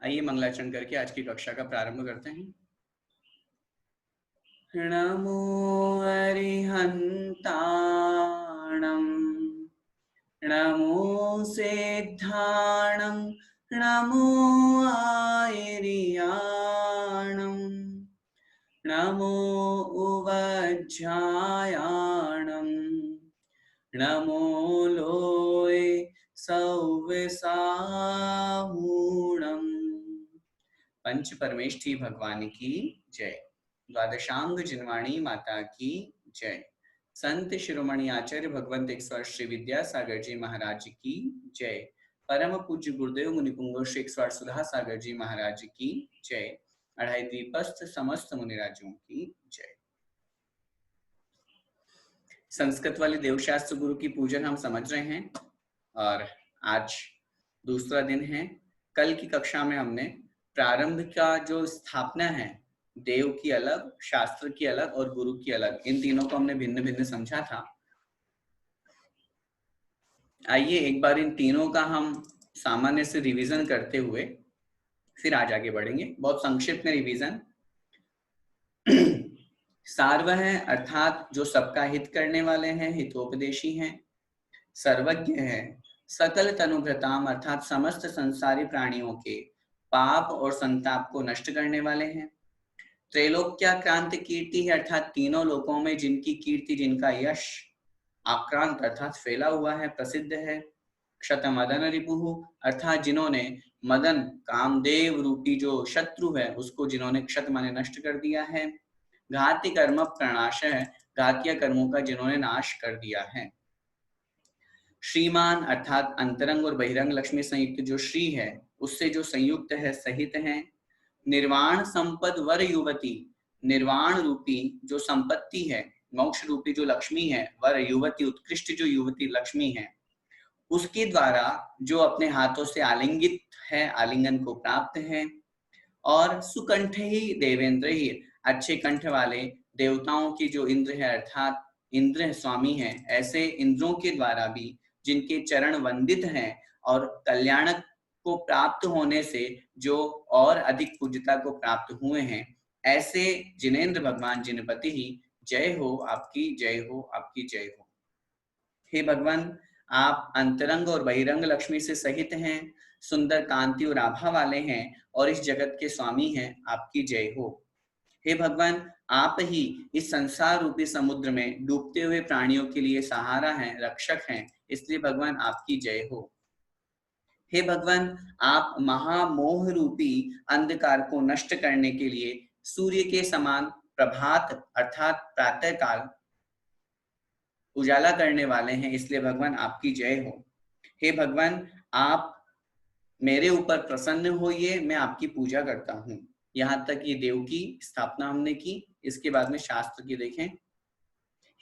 आइए मंगलाचरण करके आज की कक्षा का प्रारंभ करते हैं। नमो अरिहंताणं नमो सिद्धाणं नमो आयर्याणं नमो उवज्झायाणं नमो लोय सौविसाहूणम्। पंच परमेष्ठी भगवान की जय। द्वादशांग जिनवाणी माता की जय। संत शिरोमणि आचार्य भगवंत 108 श्री विद्यासागर जी महाराज की जय। परम पूज्य गुरुदेव मुनिपुंगव श्री 108 सुधा सागर जी महाराज की जय। अढ़ाई द्वीपस्थ समस्त मुनिराजों की जय। संस्कृत वाले देवशास्त्र गुरु की पूजन हम समझ रहे हैं और आज दूसरा दिन है। कल की कक्षा में हमने प्रारंभ का जो स्थापना है, देव की अलग, शास्त्र की अलग और गुरु की अलग, इन तीनों को हमने भिन्न भिन्न समझा था। आइए एक बार इन तीनों का हम सामान्य से रिवीजन करते हुए फिर आज आगे बढ़ेंगे। बहुत संक्षिप्त में रिवीजन। सार्व है अर्थात जो सबका हित करने वाले हैं, हितोपदेशी हैं। सर्वज्ञ है, सकल तनुभृताम अर्थात समस्त संसारी प्राणियों के पाप और संताप को नष्ट करने वाले हैं। त्रैलोक्याक्रांत कीर्ति है अर्थात तीनों लोकों में जिनकी कीर्ति, जिनका यश आक्रांत अर्थात फैला हुआ है, प्रसिद्ध है। क्षत मदन रिपुहु अर्थात जिन्होंने मदन कामदेव रूपी जो शत्रु है उसको जिन्होंने क्षत माने नष्ट कर दिया है। घाति कर्म प्रणाश है, घातिया कर्मों का जिन्होंने नाश कर दिया है। श्रीमान अर्थात अंतरंग और बहिरंग लक्ष्मी संयुक्त जो श्री है उससे जो संयुक्त है, सहित है। निर्वाण संपद वर युवती, निर्वाण रूपी जो संपत्ति है, मोक्ष रूपी जो लक्ष्मी है, वर युवती उत्कृष्ट जो युवती लक्ष्मी है, उसके द्वारा जो अपने हाथों से आलिंगित है, आलिंगन को प्राप्त है। और सुकंठ ही देवेंद्र ही, अच्छे कंठ वाले देवताओं की जो इंद्र है अर्थात इंद्र स्वामी है, ऐसे इंद्रों के द्वारा भी जिनके चरण वंदित हैं और कल्याणक को प्राप्त होने से जो और अधिक पूज्यता को प्राप्त हुए हैं, ऐसे जिनेन्द्र भगवान जिनपति ही जय हो आपकी, जय हो आपकी, जय हो। हे भगवान, आप अंतरंग और बहिरंग लक्ष्मी से सहित हैं, सुंदर कांति और आभा वाले हैं और इस जगत के स्वामी हैं, आपकी जय हो। हे भगवान, आप ही इस संसार रूपी समुद्र में डूबते हुए प्राणियों के लिए सहारा हैं, रक्षक हैं, इसलिए भगवान आपकी जय हो। हे भगवान, आप महामोह रूपी अंधकार को नष्ट करने के लिए सूर्य के समान प्रभात अर्थात प्रातः काल उजाला करने वाले हैं, इसलिए भगवान आपकी जय हो। हे भगवान, आप मेरे ऊपर प्रसन्न होइए, मैं आपकी पूजा करता हूँ। यहाँ तक ये देव की स्थापना हमने की। इसके बाद में शास्त्र की देखें।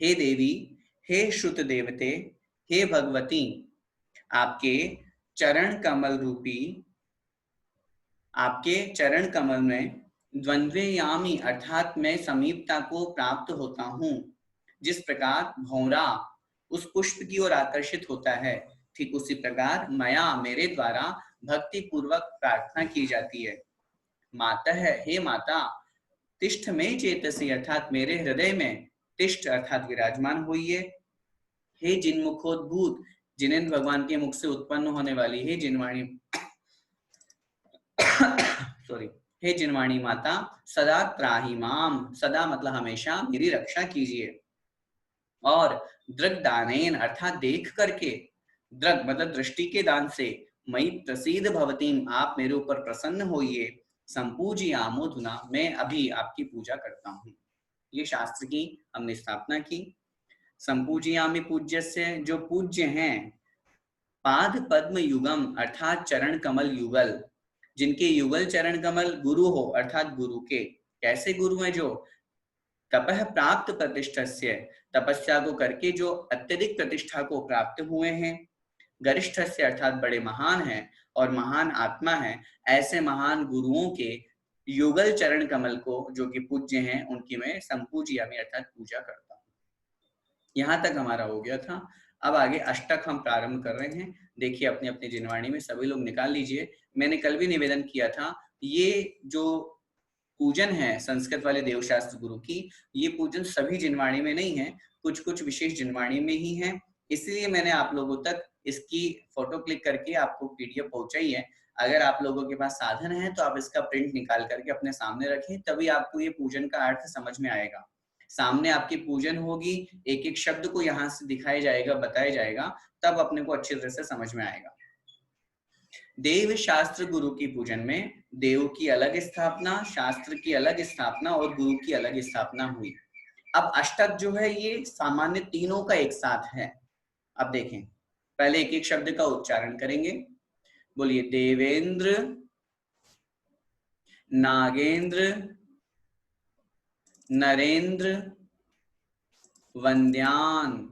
हे देवी, हे श्रुत देवते, हे भगवती, आपके चरण कमल रूपी, आपके चरण कमल में द्वंद्वयामी अर्थात मैं समीपता को प्राप्त होता हूँ। जिस प्रकार भौरा उस पुष्प की ओर आकर्षित होता है, ठीक उसी प्रकार मया मेरे द्वारा भक्ति पूर्वक प्रार्थना की जाती है। माता है, हे माता, तिष्ठ में चेतसी अर्थात मेरे हृदय में तिष्ठ अर्थात विराजमान होइए। हे जिनमुखोद्भूत, जिनेन्द्र भगवान के मुख से उत्पन्न होने वाली हे जिनवाणी सॉरी, हे जिनवाणी माता, सदा त्राहि माम, सदा मतलब हमेशा मेरी रक्षा कीजिए। और दृग दानेन अर्थात देख करके, दृग मतलब दृष्टि के दान से, मई प्रसीद भवतीम आप मेरे ऊपर प्रसन्न होइए। संपूजयामोधुना मैं अभी आपकी पूजा करता हूँ। ये शास्त्र की हमने स्थापना की। संपूजयामि पूज्यस्य जो पूज्य हैं, पाद पद्म युगम अर्थात चरण कमल युगल, जिनके युगल चरण कमल गुरु हो अर्थात गुरु के। कैसे गुरु हैं? जो तपह प्राप्त प्रतिष्ठस्य, तपस्या को करके जो अत्यधिक प्रतिष्ठा को प्राप्त हुए हैं। गरिष्ठस्य अर्थात बड़े महान हैं और महान आत्मा है, ऐसे महान गुरुओं के युगल चरण कमल को जो कि पूज्य हैं, उनकी मैं संपूज्यामि अर्थात पूजा करता हूँ। यहाँ तक हमारा हो गया था। अब आगे अष्टक हम प्रारंभ कर रहे हैं। देखिए अपनी अपनी जिनवाणी में सभी लोग निकाल लीजिए। मैंने कल भी निवेदन किया था, ये जो पूजन है संस्कृत वाले देवशास्त्र गुरु की, ये पूजन सभी जिनवाणी में नहीं है, कुछ कुछ विशेष जिनवाणी में ही है। इसलिए मैंने आप लोगों तक इसकी फोटो क्लिक करके आपको पीडीएफ पहुंचाई है। अगर आप लोगों के पास साधन है तो आप इसका प्रिंट निकाल करके अपने सामने रखें, तभी आपको ये पूजन का अर्थ समझ में आएगा। सामने आपकी पूजन होगी, एक एक शब्द को यहाँ से दिखाया जाएगा, बताया जाएगा, तब अपने को अच्छी तरह से समझ में आएगा। देव शास्त्र गुरु की पूजन में देव की अलग स्थापना, शास्त्र की अलग स्थापना और गुरु की अलग स्थापना हुई। अब अष्टक जो है ये सामान्य तीनों का एक साथ है। अब देखें, पहले एक एक शब्द का उच्चारण करेंगे। बोलिए, देवेंद्र, नागेंद्र, नरेंद्र, वंद्यान।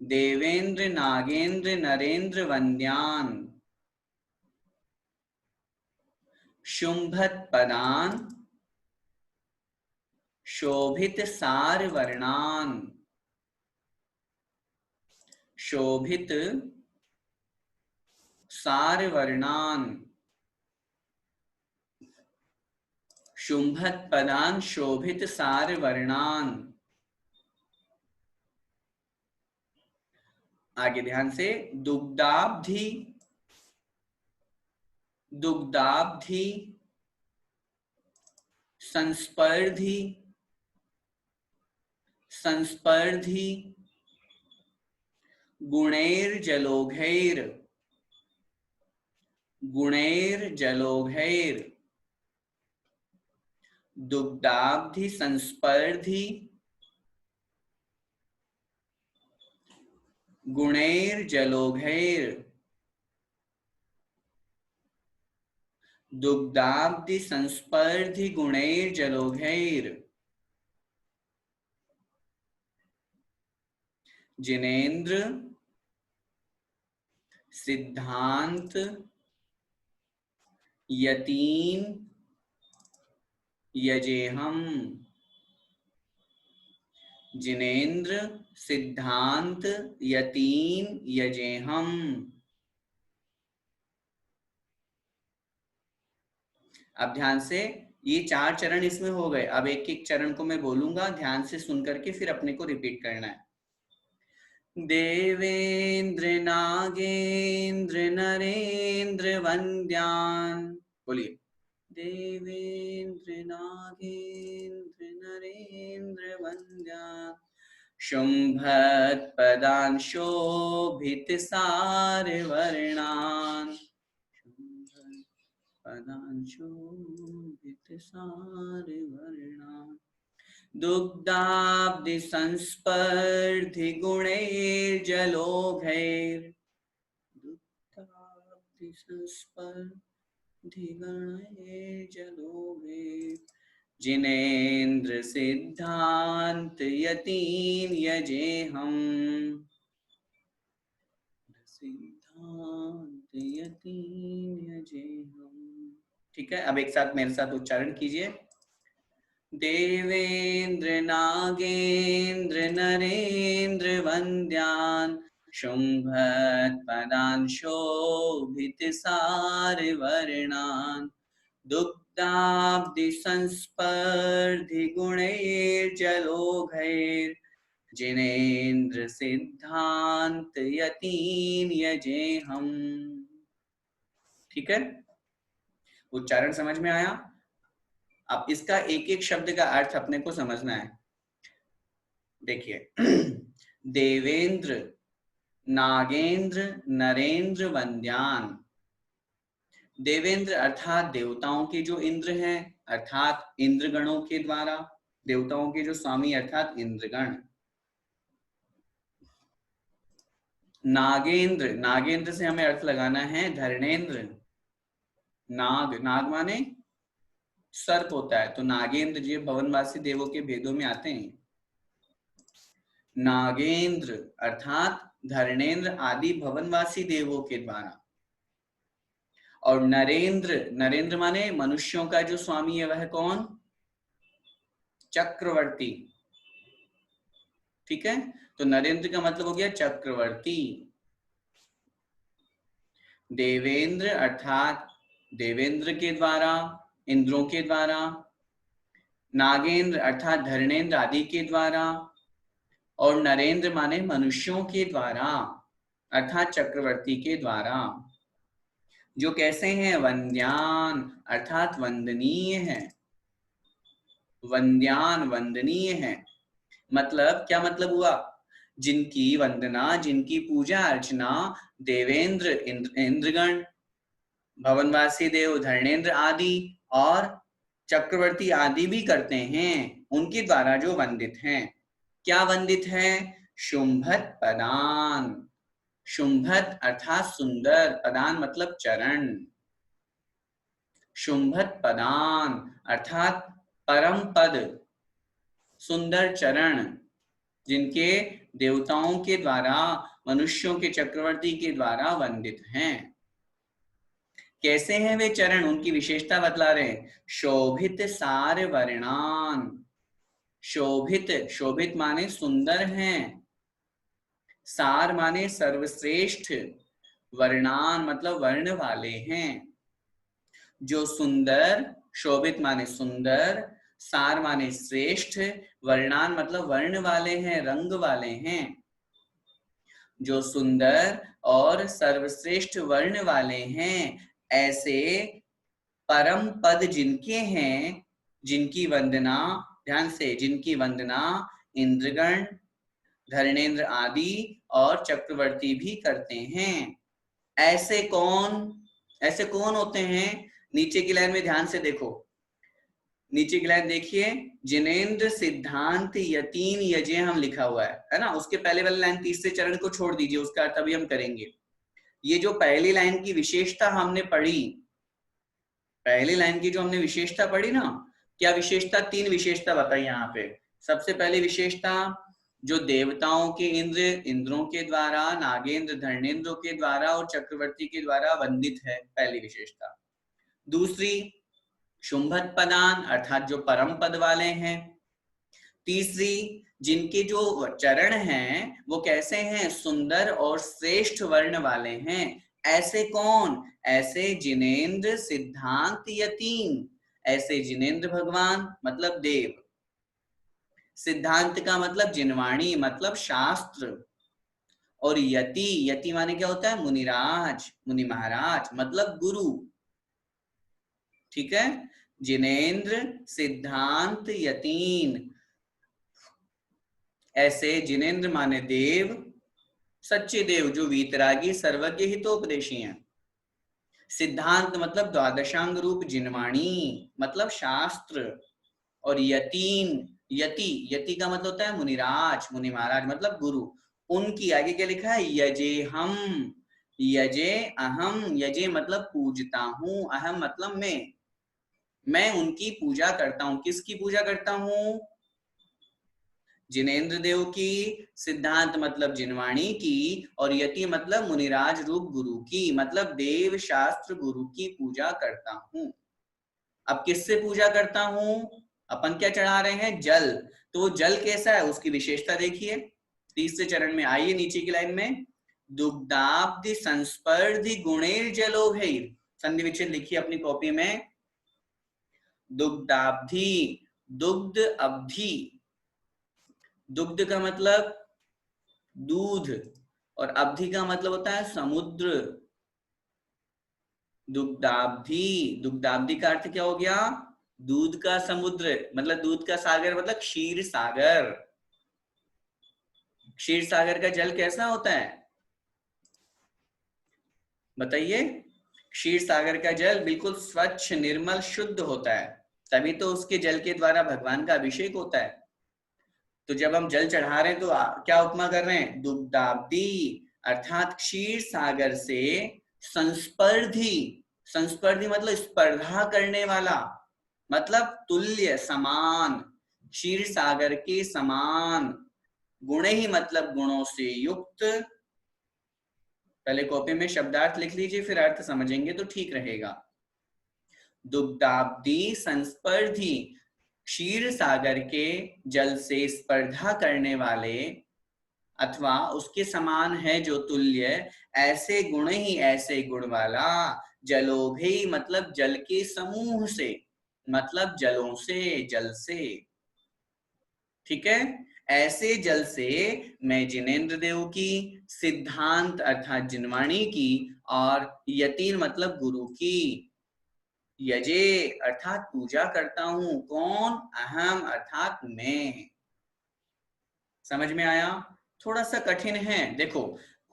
देवेंद्र, नागेंद्र, नरेंद्र, वंद्यान। शुंभत पदान, शोभित सार वर्णान। शोभित सार वर्णान। शुंभत पदान, शोभित सार वर्णान। आगे ध्यान से, दुग्धाब्धि, दुग्धाब्धि, संस्पर्धी, संस्पर्धी, गुणैर जलोघैर, गुणैर जलोघैर। दुग्धाब्धि, संस्पर्धी, गुणैर जलोघैर। दुग्धाब्धि, संस्पर्धी, गुणैर जलोघैर। जिनेन्द्र, सिद्धांत, यतीन, यजेहम। जिनेन्द्र, सिद्धांत, यतीन, यजेहम। अब ध्यान से, ये 4 चरण इसमें हो गए। अब एक एक चरण को मैं बोलूंगा, ध्यान से सुन करके फिर अपने को रिपीट करना है। देवेंद्र, नागेंद्र, नरेंद्र, वंद्यान। बोलिए, देवेंद्र, नागेंद्र, नरेंद्र, वंद्यान। शुंभत पदान, शोभित सार वर्णान। पदान, शोभित सार वर्णान। दुग्धाब्धि, संस्पर्धि, गुणैर जलोघैर। दुग्धाब्धि, संस्पर्धि, गुणैर जलोघैर। जिनेन्द्र, सिद्धांत, यतीन, यजेहम। सिद्धांत, यतीन, यजेहम। ठीक है, अब एक साथ मेरे साथ उच्चारण कीजिए। देवेंद्र, नागेंद्र, नरेंद्र, वंद्यान। शुंभत पदान, शोभित सार वर्णान। दुग्धाब्धि, संस्पर्धि, गुणैर जलोघैर। जिनेन्द्र, सिद्धांत, यतीन, यजेहम। ठीक है, उच्चारण समझ में आया? अब इसका एक एक शब्द का अर्थ अपने को समझना है। देखिए, देवेंद्र, नागेंद्र, नरेंद्र, वंद्यान। देवेंद्र अर्थात देवताओं के जो इंद्र हैं, अर्थात इंद्रगणों के द्वारा, देवताओं के जो स्वामी अर्थात इंद्रगण। नागेंद्र, नागेंद्र से हमें अर्थ लगाना है धर्णेंद्र। नाग, नाग माने सर्प होता है, तो नागेंद्र जी भवनवासी देवों के भेदों में आते हैं। नागेंद्र अर्थात धर्णेंद्र आदि भवनवासी देवों के द्वारा। और नरेंद्र, नरेंद्र माने मनुष्यों का जो स्वामी है वह कौन? चक्रवर्ती। ठीक है, तो नरेंद्र का मतलब हो गया चक्रवर्ती। देवेंद्र अर्थात देवेंद्र के द्वारा, इंद्रों के द्वारा। नागेंद्र अर्थात धर्मेंद्र आदि के द्वारा। और नरेंद्र माने मनुष्यों के द्वारा अर्थात चक्रवर्ती के द्वारा। जो कैसे हैं? वंद्यान अर्थात वंदनीय है। वंद्यान वंदनीय है, मतलब क्या मतलब हुआ? जिनकी वंदना, जिनकी पूजा अर्चना देवेंद्र इंद्रगण, भवनवासी देव धर्मेंद्र आदि और चक्रवर्ती आदि भी करते हैं, उनके द्वारा जो वंदित हैं। क्या वंदित है? शुंभत पदान। शुंभत अर्थात सुंदर, पदान मतलब चरण। शुंभत पदान अर्थात परम पद, सुंदर चरण, जिनके देवताओं के द्वारा, मनुष्यों के चक्रवर्ती के द्वारा वंदित हैं। कैसे हैं वे चरण? उनकी विशेषता बतला रहे हैं। शोभित सार वर्णान। शोभित, शोभित माने सुंदर हैं। सार माने सर्वश्रेष्ठ। वर्णान मतलब वर्ण वाले हैं। जो सुंदर, शोभित माने सुंदर, सार माने श्रेष्ठ, वर्णान मतलब वर्ण वाले हैं, रंग वाले हैं। जो सुंदर और सर्वश्रेष्ठ वर्ण वाले हैं, ऐसे परम पद जिनके हैं, जिनकी वंदना, ध्यान से, जिनकी वंदना इंद्रगण, धर्मेंद्र आदि और चक्रवर्ती भी करते हैं। ऐसे कौन? ऐसे कौन होते हैं? नीचे की लाइन में ध्यान से देखो, नीचे की लाइन देखिए। जिनेन्द्र सिद्धांत यतीन यजे हम लिखा हुआ है ना, उसके पहले वाली लाइन तीसरे चरण को छोड़ दीजिए, उसका अर्थ अभी हम करेंगे। ये जो पहली लाइन की विशेषता हमने पढ़ी, पहली लाइन की जो हमने विशेषता पढ़ी ना, क्या विशेषता? 3 विशेषता बताई यहाँ पे। सबसे पहली विशेषता, जो देवताओं के इंद्र, इंद्रों के द्वारा, नागेंद्र धर्मेंद्रों के द्वारा और चक्रवर्ती के द्वारा वंदित है, पहली विशेषता। दूसरी, शुंभत पदान अर्थात जो परम पद वाले हैं। तीसरी, जिनके जो चरण हैं वो कैसे हैं? सुंदर और श्रेष्ठ वर्ण वाले हैं। ऐसे कौन? ऐसे जिनेन्द्र सिद्धांत यतीन। ऐसे जिनेन्द्र भगवान मतलब देव, सिद्धांत का मतलब जिनवाणी मतलब शास्त्र, और यति, यति माने क्या होता है? मुनिराज, मुनि महाराज मतलब गुरु। ठीक है, जिनेन्द्र सिद्धांत यतीन, ऐसे जिनेन्द्र माने देव, सच्चे देव जो वीतरागी सर्वज्ञ हितोपदेशी हैं। सिद्धांत मतलब द्वादशांग रूप जिनवाणी मतलब शास्त्र, और यतीन, यति, यति का मतलब होता है मुनिराज, मुनि महाराज मतलब गुरु। उनकी आगे क्या लिखा है? यजे हम, यजे अहम, यजे मतलब पूजता हूं, अहम मतलब मैं उनकी पूजा करता हूं। किसकी पूजा करता हूं? जिनेन्द्र देव की, सिद्धांत मतलब जिनवाणी की, और यति मतलब मुनिराज रूप गुरु की, मतलब देव शास्त्र गुरु की पूजा करता हूं। अब किससे पूजा करता हूं? अपन क्या चढ़ा रहे हैं? जल। तो जल कैसा है? उसकी विशेषता देखिए तीसरे चरण में। आइए नीचे की लाइन में, दुग्धाब्धि संस्पर्धि गुणेर जलो भैर। संधि विच्छेद लिखिए अपनी कॉपी में। दुग्धाब्धि, दुग्ध अब्धि, दुग्ध का मतलब दूध और अब्धि का मतलब होता है समुद्र। दुग्धाब्धि, दुग्धाब्धि का अर्थ क्या हो गया? दूध का समुद्र, मतलब दूध का सागर मतलब क्षीर सागर। क्षीर सागर का जल कैसा होता है बताइए? क्षीर सागर का जल बिल्कुल स्वच्छ, निर्मल, शुद्ध होता है, तभी तो उसके जल के द्वारा भगवान का अभिषेक होता है। तो जब हम जल चढ़ा रहे हैं तो क्या उपमा कर रहे हैं? दुग्धाब्धि अर्थात क्षीर सागर से संस्पर्धी, संस्पर्धी मतलब स्पर्धा करने वाला, मतलब तुल्य, समान, क्षीर सागर के समान, गुणे ही मतलब गुणों से युक्त। पहले कॉपी में शब्दार्थ लिख लीजिए, फिर अर्थ समझेंगे तो ठीक रहेगा। दुग्धाब्धि संस्पर्धी, क्षीर सागर के जल से स्पर्धा करने वाले अथवा उसके समान है जो तुल्य, ऐसे गुण ही ऐसे गुण वाला, जलोभि मतलब जल के समूह से, मतलब जलों से, जल से, ठीक है। ऐसे जल से मैं जिनेंद्र देव की, सिद्धांत अर्थात जिनवाणी की, और यतीन मतलब गुरु की, यजे अर्थात पूजा करता हूं। कौन? अहम अर्थात मैं। समझ में आया? थोड़ा सा कठिन है। देखो,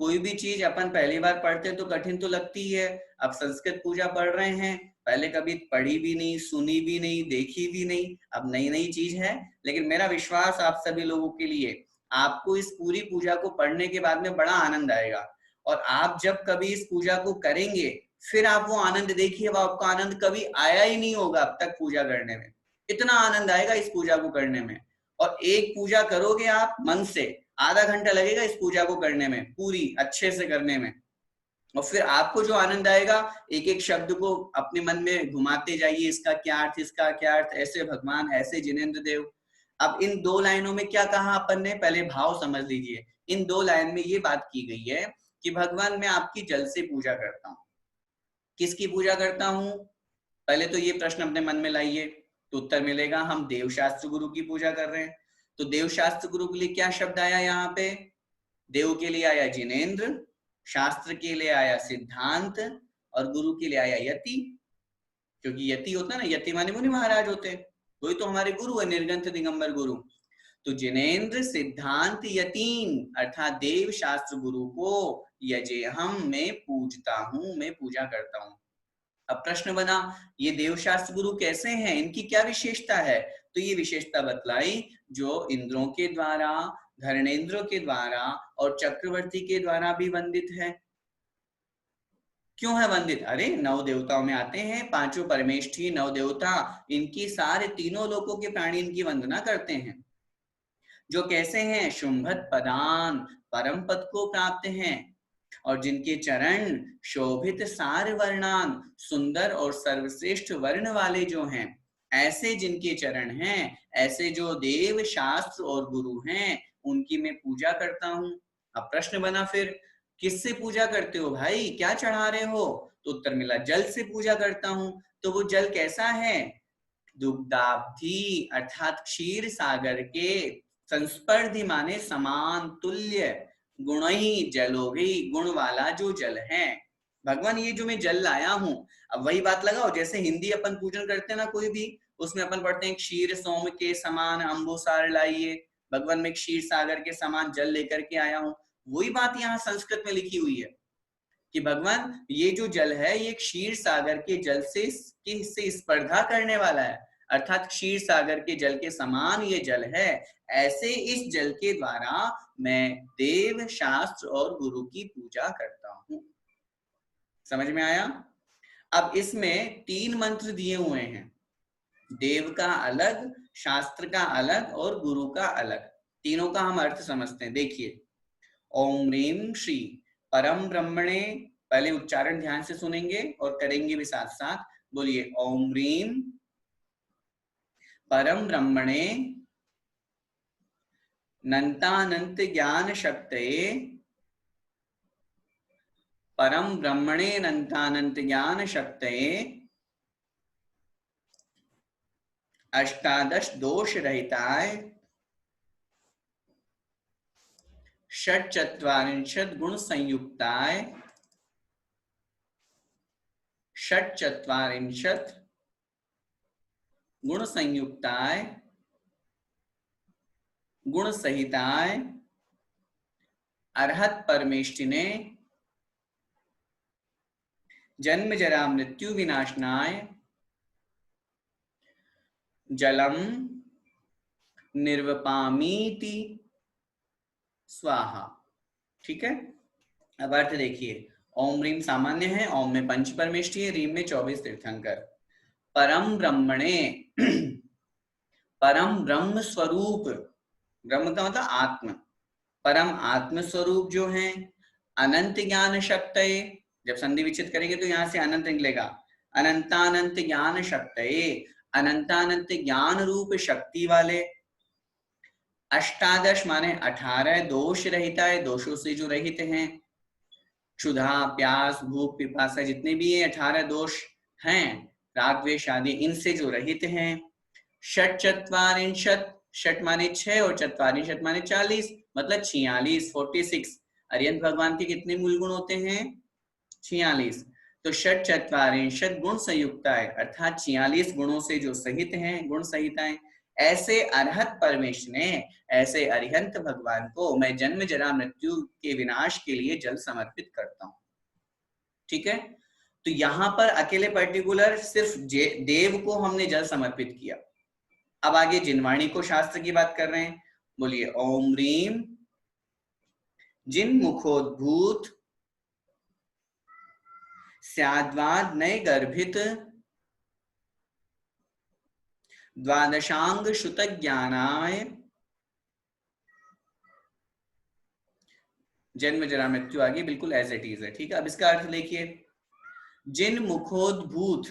कोई भी चीज अपन पहली बार पढ़ते हैं तो कठिन तो लगती है। अब संस्कृत पूजा पढ़ रहे हैं, पहले कभी पढ़ी भी नहीं, सुनी भी नहीं, देखी भी नहीं, अब नई नई चीज है। लेकिन मेरा विश्वास आप सभी लोगों के लिए, आपको इस पूरी पूजा को पढ़ने के बाद में बड़ा आनंद आएगा। और आप जब कभी इस पूजा को करेंगे, फिर आप वो आनंद देखिए, वो आपका आनंद कभी आया ही नहीं होगा अब तक पूजा करने में। इतना आनंद आएगा इस पूजा को करने में। और एक पूजा करोगे आप मन से, आधा घंटा लगेगा इस पूजा को करने में, पूरी अच्छे से करने में। और फिर आपको जो आनंद आएगा, एक एक शब्द को अपने मन में घुमाते जाइए, इसका क्या अर्थ, इसका क्या अर्थ, ऐसे भगवान, ऐसे जिनेंद्र देव। अब इन दो लाइनों में क्या कहा अपन ने, पहले भाव समझ लीजिए। इन दो लाइन में ये बात की गई है कि भगवान मैं आपकी जल से पूजा करता हूं। किसकी पूजा करता हूं? पहले तो ये प्रश्न अपने मन में लाइए, तो उत्तर मिलेगा हम देवशास्त्र गुरु की पूजा कर रहे हैं। तो देवशास्त्र गुरु के लिए क्या शब्द आया यहाँ पे? देव के लिए आया जिनेंद्र, शास्त्र के लिए आया सिद्धांत, और गुरु के लिए आया यति। क्योंकि यति होता है ना, यति माने मुनि महाराज होते हैं, वही तो हमारे गुरु है, निर्गंथ दिगंबर गुरु। तो जिनेंद्र, सिद्धांत, यतीन अर्थात देव शास्त्र गुरु को यजे हम मैं पूजता हूं, मैं पूजा करता हूं। अब प्रश्न बना, ये देवशास्त्र गुरु कैसे हैं, इनकी क्या विशेषता है? तो ये विशेषता बतलाई जो इंद्रों के द्वारा, धर्मेंद्रों के द्वारा और चक्रवर्ती के द्वारा भी वंदित है। क्यों है वंदित? अरे नव देवताओं में आते हैं, पांचों परमेष्ठी नव देवता, इनकी सारे तीनों लोकों के प्राणी इनकी वंदना करते हैं। जो कैसे हैं? शुंभत पदान, परम पद को प्राप्त हैं, और जिनके चरण शोभित सार वर्णान, सुंदर और सर्वश्रेष्ठ वर्ण वाले जो हैं, ऐसे जिनके चरण हैं, ऐसे जो देव शास्त्र और गुरु हैं, उनकी मैं पूजा करता हूं। अब प्रश्न बना, फिर किससे पूजा करते हो भाई, क्या चढ़ा रहे हो? तो उत्तर मिला जल से पूजा करता हूं। तो वो जल कैसा है? दुग्धाब्धि अर्थात क्षीर सागर के, संस्पर्धी माने समान, तुल्य, गुण ही जलोगी गुण वाला जो जल है। भगवान ये जो मैं जल लाया हूं, अब वही बात लगाओ, जैसे हिंदी अपन पूजन करते हैं ना कोई भी, उसमें अपन पढ़ते हैं क्षीर सोम के समान अंबुसार लाइए, भगवान में क्षीर सागर के समान जल लेकर के आया हूं। वही बात यहाँ संस्कृत में लिखी हुई है कि भगवान ये जो जल है, ये क्षीर सागर के जल से स्पर्धा करने वाला है, अर्थात क्षीर सागर के जल के समान ये जल है। ऐसे इस जल के द्वारा मैं देव शास्त्र और गुरु की पूजा करता हूं। समझ में आया? अब इसमें 3 मंत्र दिए हुए हैं, देव का अलग, शास्त्र का अलग और गुरु का अलग। तीनों का हम अर्थ समझते हैं। देखिए, ओम ह्रीम श्री परम ब्रह्मणे, पहले उच्चारण ध्यान से सुनेंगे और करेंगे भी साथ साथ। बोलिए, ओम ह्रीम परम ब्रह्मणे नंतानंत ज्ञान शक्तये, परम ब्रह्मणे नंतानंत ज्ञान शक्तये, अष्टादश दोष रहिताय, षट्चत्वारिंशत् गुण संयुक्ताय, षट्चत्वारिंशत् गुण संयुक्ताय, गुण सहिताय, अर्हत परमेष्टिने, जन्म जरा मृत्यु विनाशनाय, जलम निर्वपामीति स्वाहा। ठीक है, अब अर्थ देखिए, ओम ह्रीम सामान्य है, ओम में पंच परमेष्ठी है, ह्रीम में 24 तीर्थंकर। परम ब्रह्मणे, परम ब्रह्म स्वरूप, ब्रह्म का मतलब आत्म, परम आत्म स्वरूप जो है, अनंत ज्ञान शक्तये, जब संधि विच्छेद करेंगे तो यहां से अनंत निकलेगा, अनंतानंत ज्ञान शक्तये, अनंतानंत ज्ञान रूप शक्ति वाले। अष्टादश माने 18 दोष रहिता है, दोषों से जो रहित हैं। क्षुधा, प्यास, भूख, पिपासा, जितने भी ये 18 दोष हैं, राग द्वेष आदि, इनसे जो रहित हैं। षट चत्वारिंशत्, षट माने 6 और चत्वारिंशत् माने 40, मतलब 46, 46। अरिहंत भगवान के कितने मूल गुण होते हैं? 46। तो षट चत्वारिंशत् गुण संयुक्ताएं, अर्थात 46 गुणों से जो सहित हैं, गुण संहिताएं। ऐसे अरहत परमेश ने, ऐसे अरिहंत भगवान को मैं जन्म जरा मृत्यु के विनाश के लिए जल समर्पित करता हूं। ठीक है, तो यहां पर अकेले पर्टिकुलर सिर्फ देव को हमने जल समर्पित किया। अब आगे जिनवाणी को शास्त्र की बात कर रहे हैं। बोलिए ओम ह्रीम जिन मुखोद्भूत स्याद्वाद नए गर्भित द्वादशांग श्रुत ज्ञानाय जन्म जरा मृत्यु आगे बिल्कुल एज इट इज है। ठीक है, अब इसका अर्थ देखिए, जिन मुखोद्भूत,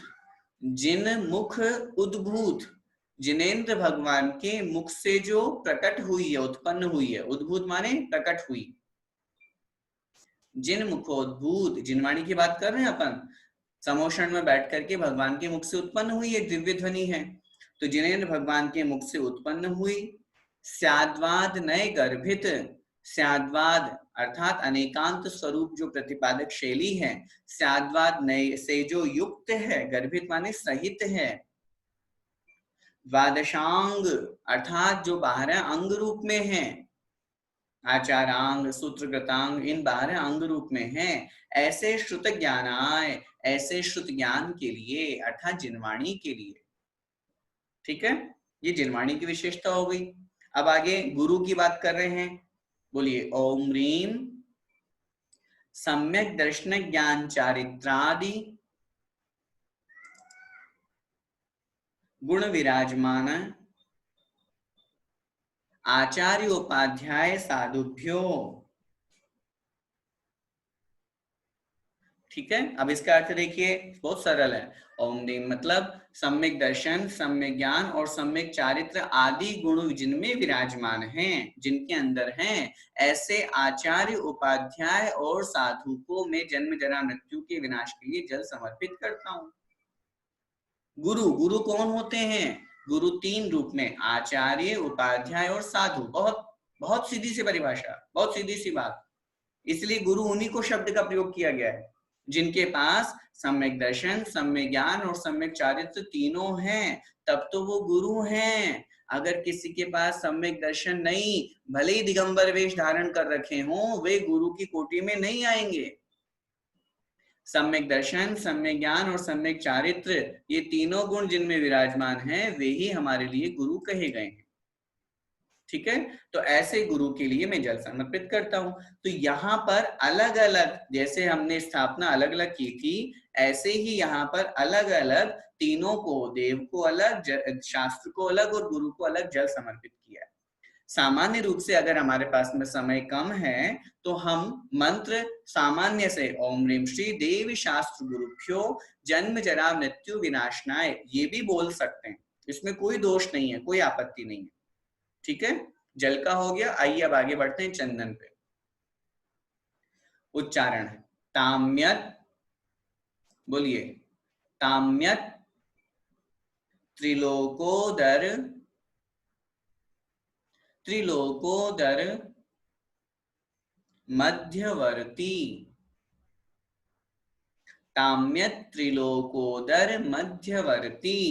जिन मुख उद्भूत, जिनेन्द्र भगवान के मुख से जो प्रकट हुई है, उत्पन्न हुई है। उद्भूत माने प्रकट हुई। जिन मुखोद्भूत, जिनवाणी की बात कर रहे हैं अपन, समोषण में बैठ करके भगवान के मुख से उत्पन्न हुई एक दिव्य ध्वनि है, तो जिनेन्द्र भगवान के मुख से उत्पन्न हुई। स्याद्वाद नए गर्भित, स्याद्वाद अर्थात अनेकांत स्वरूप जो प्रतिपादक शैली है, स्याद्वाद नए से जो युक्त है, गर्भित माने सहित है। द्वादशांग अर्थात जो 12 अंग रूप में है, आचारांग, सूत्रकृतांग, इन 12 अंग रूप में है। ऐसे श्रुत ज्ञानाय, ऐसे श्रुत ज्ञान के लिए, अर्थात जिनवाणी के लिए। ठीक है, ये जिनवाणी की विशेषता हो गई। अब आगे गुरु की बात कर रहे हैं। बोलिए ओम ह्रीम सम्यक दर्शन ज्ञान चारित्रादि गुण विराजमान आचार्य उपाध्याय साधुभ्यो। ठीक है, अब इसका अर्थ देखिए, बहुत सरल है। ओम ह्रीम मतलब सम्यक दर्शन, सम्यक ज्ञान और सम्यक चारित्र आदि गुण जिनमें विराजमान हैं, जिनके अंदर हैं, ऐसे आचार्य उपाध्याय और साधु को मैं जन्म जरा मृत्यु के विनाश के लिए जल समर्पित करता हूं। गुरु, गुरु कौन होते हैं? गुरु 3 रूप में, आचार्य, उपाध्याय और साधु। बहुत बहुत सीधी सी परिभाषा, बहुत सीधी सी बात। इसलिए गुरु उन्हीं को शब्द का प्रयोग किया गया है जिनके पास सम्यक दर्शन, सम्यक ज्ञान और सम्यक चारित्र तीनों हैं, तब तो वो गुरु हैं। अगर किसी के पास सम्यक दर्शन नहीं, भले ही दिगंबर वेश धारण कर रखे हों, वे गुरु की कोटि में नहीं आएंगे। सम्यक दर्शन, सम्यक ज्ञान और सम्यक चारित्र, ये तीनों गुण जिनमें विराजमान हैं, वे ही हमारे लिए गुरु कहे गए हैं। ठीक है, तो ऐसे गुरु के लिए मैं जल समर्पित करता हूं। तो यहाँ पर अलग अलग, जैसे हमने स्थापना अलग अलग की थी, ऐसे ही यहाँ पर अलग अलग तीनों को, देव को अलग, शास्त्र को अलग और गुरु को अलग जल समर्पित किया है। सामान्य रूप से अगर हमारे पास में समय कम है तो हम मंत्र सामान्य से ओम ह्रीम श्री देवी शास्त्र गुरुभ्यो जन्म जरा मृत्यु विनाशनाय ये भी बोल सकते हैं, इसमें कोई दोष नहीं है, कोई आपत्ति नहीं है। ठीक है, जल का हो गया। आइए अब आगे बढ़ते हैं चंदन पे। उच्चारण है ताम्यत, बोलिए ताम्यत त्रिलोकोदर, त्रिलोकोदर मध्यवर्ती, ताम्यत त्रिलोकोदर मध्यवर्ती,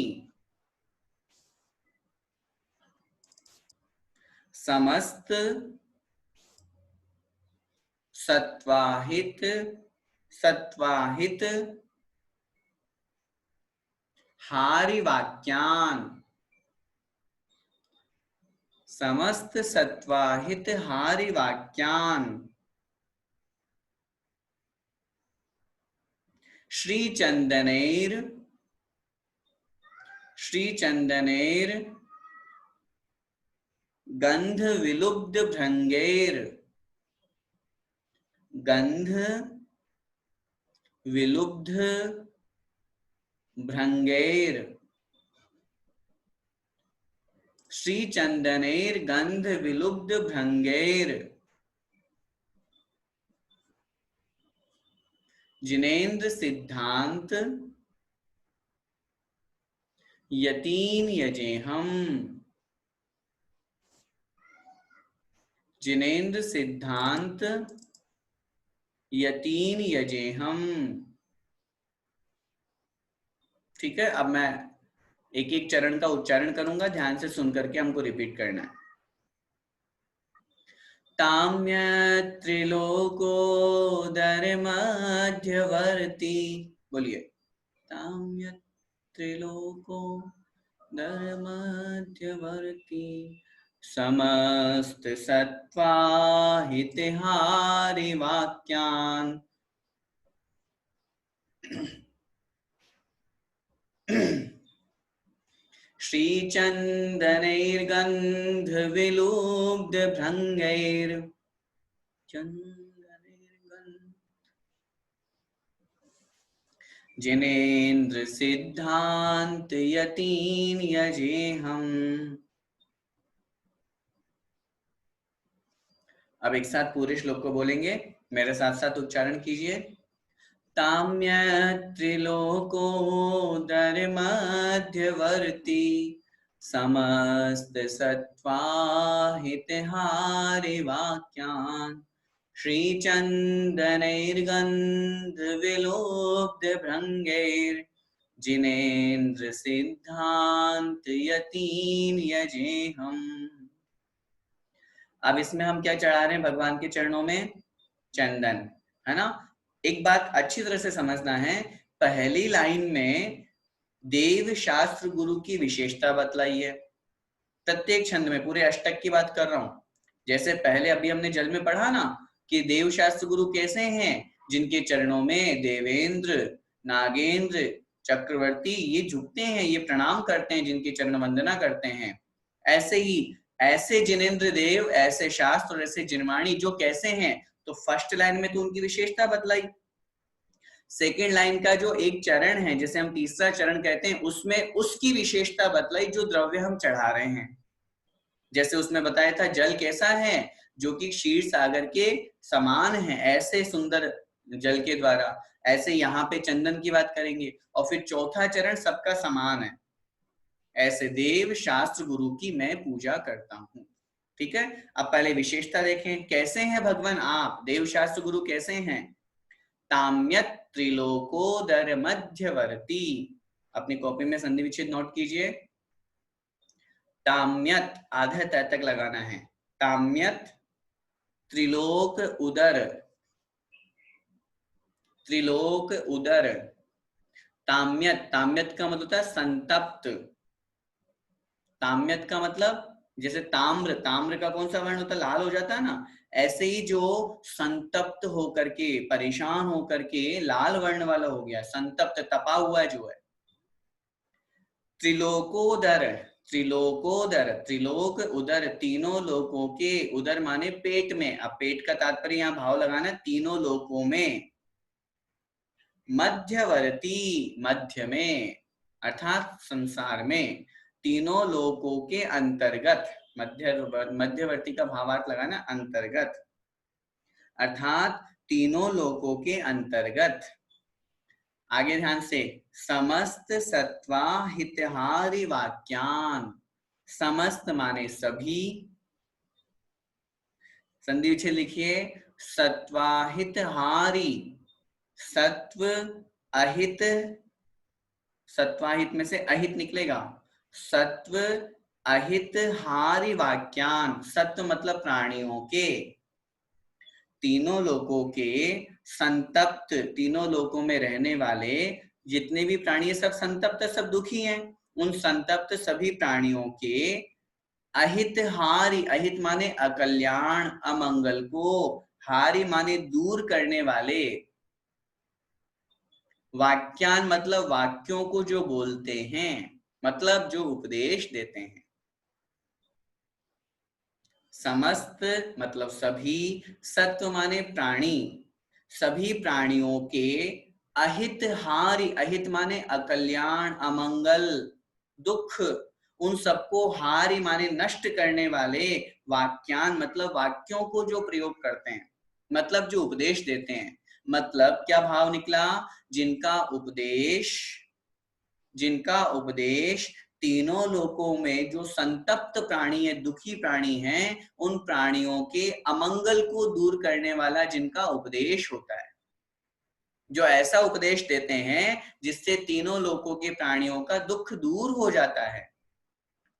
समस्त सत्वाहित, सत्वाहित हारिवाक्यान, समस्त सत्वाहित हारिवाक्यान श्री चंदनेर, श्री चंदनेर गंध विलुब्ध भृंगेर, गंध विलुब्ध भृंगेर श्री चंदनेर गंध विलुब्ध भृंगैर जिनेन्द्र सिद्धांत यतीन यजेहम। जिनेन्द्र सिद्धांत यतीन यजेहम। ठीक है, अब मैं एक एक चरण का उच्चारण करूंगा, ध्यान से सुन करके हमको रिपीट करना है। ताम्य त्रिलोकोदर मध्यवर्ती, बोलिए। ताम्य त्रिलोकोदर मध्यवर्ती समस्त सत्त्वाहितहारि वाक्यान् श्रीचन्दनैर्गन्धविलुब्धभृङ्गैर् जिनेन्द्र सिद्धांत यतीन यजेहम। अब एक साथ पूरे श्लोक को बोलेंगे, मेरे साथ साथ उच्चारण कीजिए। ताम्य त्रिलोकोदर मध्यवर्ती समस्त सत्त्वाहितहारि वाक्यान् श्रीचन्दनैर्गन्ध विलुब्ध भृङ्गैर् जिनेन्द्र सिद्धांत यतीन यजेहम। अब इसमें हम क्या चढ़ा रहे हैं भगवान के चरणों में? चंदन, है ना। एक बात अच्छी तरह से समझना है, पहली लाइन में देव शास्त्र गुरु की विशेषता बतलाई है। प्रत्येक छंद में, पूरे अष्टक की बात कर रहा हूं। जैसे पहले अभी हमने जल में पढ़ा ना कि देव शास्त्र गुरु कैसे हैं, जिनके चरणों में देवेंद्र, नागेंद्र, चक्रवर्ती ये झुकते हैं, ये प्रणाम करते हैं, जिनके चरण वंदना करते हैं। ऐसे ही ऐसे जिनेन्द्र देव, ऐसे शास्त्र और ऐसे जिनवाणी जो कैसे हैं, तो फर्स्ट लाइन में तो उनकी विशेषता बतलाई। सेकेंड लाइन का जो एक चरण है, जैसे हम तीसरा चरण कहते हैं, उसमें उसकी विशेषता बतलाई जो द्रव्य हम चढ़ा रहे हैं। जैसे उसमें बताया था जल कैसा है, जो कि क्षीर सागर के समान है, ऐसे सुंदर जल के द्वारा। ऐसे यहाँ पे चंदन की बात करेंगे। और फिर चौथा चरण सबका समान है, ऐसे देव शास्त्र गुरु की मैं पूजा करता हूं। ठीक है, अब पहले विशेषता देखें, कैसे हैं भगवान आप, देव शास्त्र गुरु कैसे हैं? ताम्यत त्रिलोकोदर मध्यवर्ती, अपनी कॉपी में संधि विच्छेद नोट कीजिए। ताम्यत आधा तय तक लगाना है। ताम्यत त्रिलोक उदर, त्रिलोक उदर। ताम्यत, ताम्यत का मतलब होता है संतप्त। ताम्यत का मतलब जैसे ताम्र, ताम्र का कौन सा वर्ण होता है, लाल हो जाता है ना, ऐसे ही जो संतप्त होकर के, परेशान होकर के लाल वर्ण वाला हो गया, संतप्त, तपा हुआ जो है। त्रिलोकोदर, त्रिलोकोदर, त्रिलोक उदर, तीनों लोकों के, उदर माने पेट में। अब पेट का तात्पर्य यहाँ भाव लगाना, तीनों लोकों में। मध्यवर्ती, मध्य में, अर्थात संसार में, तीनों लोकों के अंतर्गत। मध्यवर्ती का भावार्थ लगाना अंतर्गत, अर्थात तीनों लोकों के अंतर्गत। आगे ध्यान से, समस्त सत्त्वाहितहारि वाक्यान, समस्त माने सभी, संधि विच्छेद लिखिए, सत्त्वाहितहारि, सत्व अहित, सत्वाहित में से अहित निकलेगा, सत्व अहित हारि वाक्यान, सत्व मतलब प्राणियों के, तीनों लोकों के, संतप्त, तीनों लोकों में रहने वाले जितने भी प्राणी सब संतप्त, सब दुखी हैं, उन संतप्त सभी प्राणियों के अहित हारि, अहित माने अकल्याण, अमंगल को, हारि माने दूर करने वाले, वाक्यान मतलब वाक्यों को जो बोलते हैं, मतलब जो उपदेश देते हैं। समस्त मतलब सभी, सत्व माने प्राणी, सभी प्राणियों के अहित हारि, अहित माने अकल्याण, अमंगल, दुख, उन सबको हारी माने नष्ट करने वाले वाक्यान मतलब वाक्यों को जो प्रयोग करते हैं, मतलब जो उपदेश देते हैं, मतलब क्या भाव निकला, जिनका उपदेश तीनों लोकों में जो संतप्त प्राणी है, दुखी प्राणी हैं, उन प्राणियों के अमंगल को दूर करने वाला जिनका उपदेश होता है, जो ऐसा उपदेश देते हैं जिससे तीनों लोकों के प्राणियों का दुख दूर हो जाता है।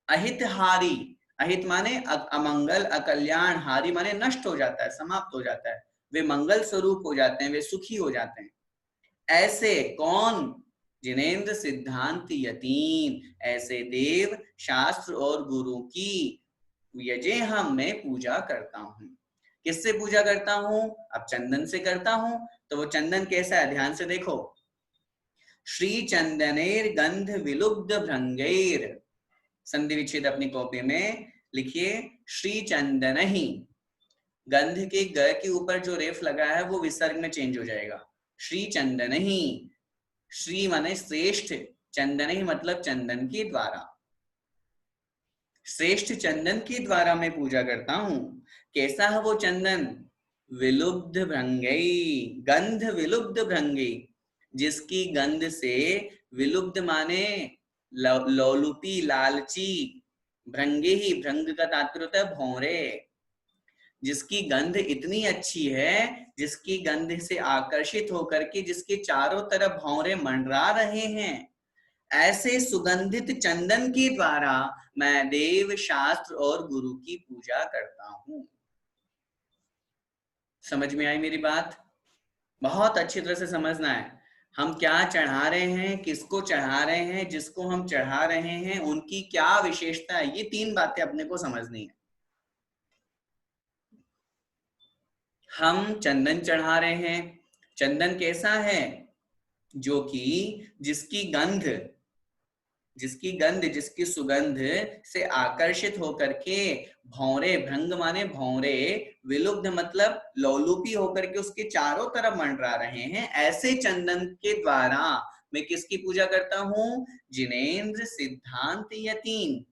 अहित हारी, अहित माने अमंगल, अकल्याण, हारी माने नष्ट हो जाता है, समाप्त हो जाता है, वे मंगल स्वरूप हो जाते हैं, वे सुखी हो जाते हैं। ऐसे कौन, जिनेन्द्र सिद्धांत यतीन, ऐसे देव शास्त्र और गुरु की यजे हम मैं पूजा करता हूं। किससे पूजा करता हूं? अब चंदन से करता हूं। तो वो चंदन कैसा है, ध्यान से देखो। श्री चंदनेर गंध विलुब्ध भृंगैर, संधि विच्छेद अपनी कॉपी में लिखिए, श्री चंदन ही, गंध के ग के ऊपर जो रेफ लगा है वो विसर्ग में चेंज हो जाएगा। श्री चंदन ही, श्री माने श्रेष्ठ, चंदन ही मतलब चंदन के द्वारा, श्रेष्ठ चंदन के द्वारा मैं पूजा करता हूं। कैसा है वो चंदन? विलुब्ध भृंगई, गंध विलुब्ध भृंगी, जिसकी गंध से, विलुब्ध माने लोलुपी, लालची, भृंगे ही, भृंग का तात्पर्य होता है भौरे, जिसकी गंध इतनी अच्छी है, जिसकी गंध से आकर्षित होकर के जिसके चारों तरफ भौरे मंडरा रहे हैं, ऐसे सुगंधित चंदन के द्वारा मैं देव शास्त्र और गुरु की पूजा करता हूं। समझ में आई मेरी बात? बहुत अच्छी तरह से समझना है। हम क्या चढ़ा रहे हैं, किसको चढ़ा रहे हैं, जिसको हम चढ़ा रहे हैं उनकी क्या विशेषता है, ये तीन बातें अपने को समझनी है। हम चंदन चढ़ा रहे हैं, चंदन कैसा है? जो कि जिसकी सुगंध से आकर्षित होकर के भौरे, भृंग माने भौरे, विलुब्ध मतलब लोलुपी होकर के उसके चारों तरफ मंडरा रहे हैं, ऐसे चंदन के द्वारा मैं किसकी पूजा करता हूं? जिनेन्द्र सिद्धांत यतीन,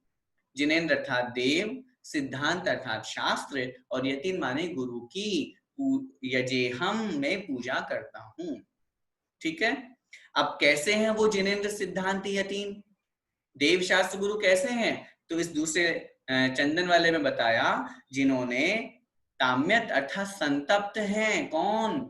जिनेन्द्र अर्थात देव, सिद्धांत अर्थात शास्त्र, और यतीन माने गुरु की यजेहम मैं पूजा करता हूं। ठीक है। अब कैसे हैं वो जिनेन्द्र सिद्धांत यतीन, देव शास्त्र गुरु कैसे हैं? तो इस दूसरे चंदन वाले में बताया, जिन्होंने ताम्यत अर्थात संतप्त हैं। कौन?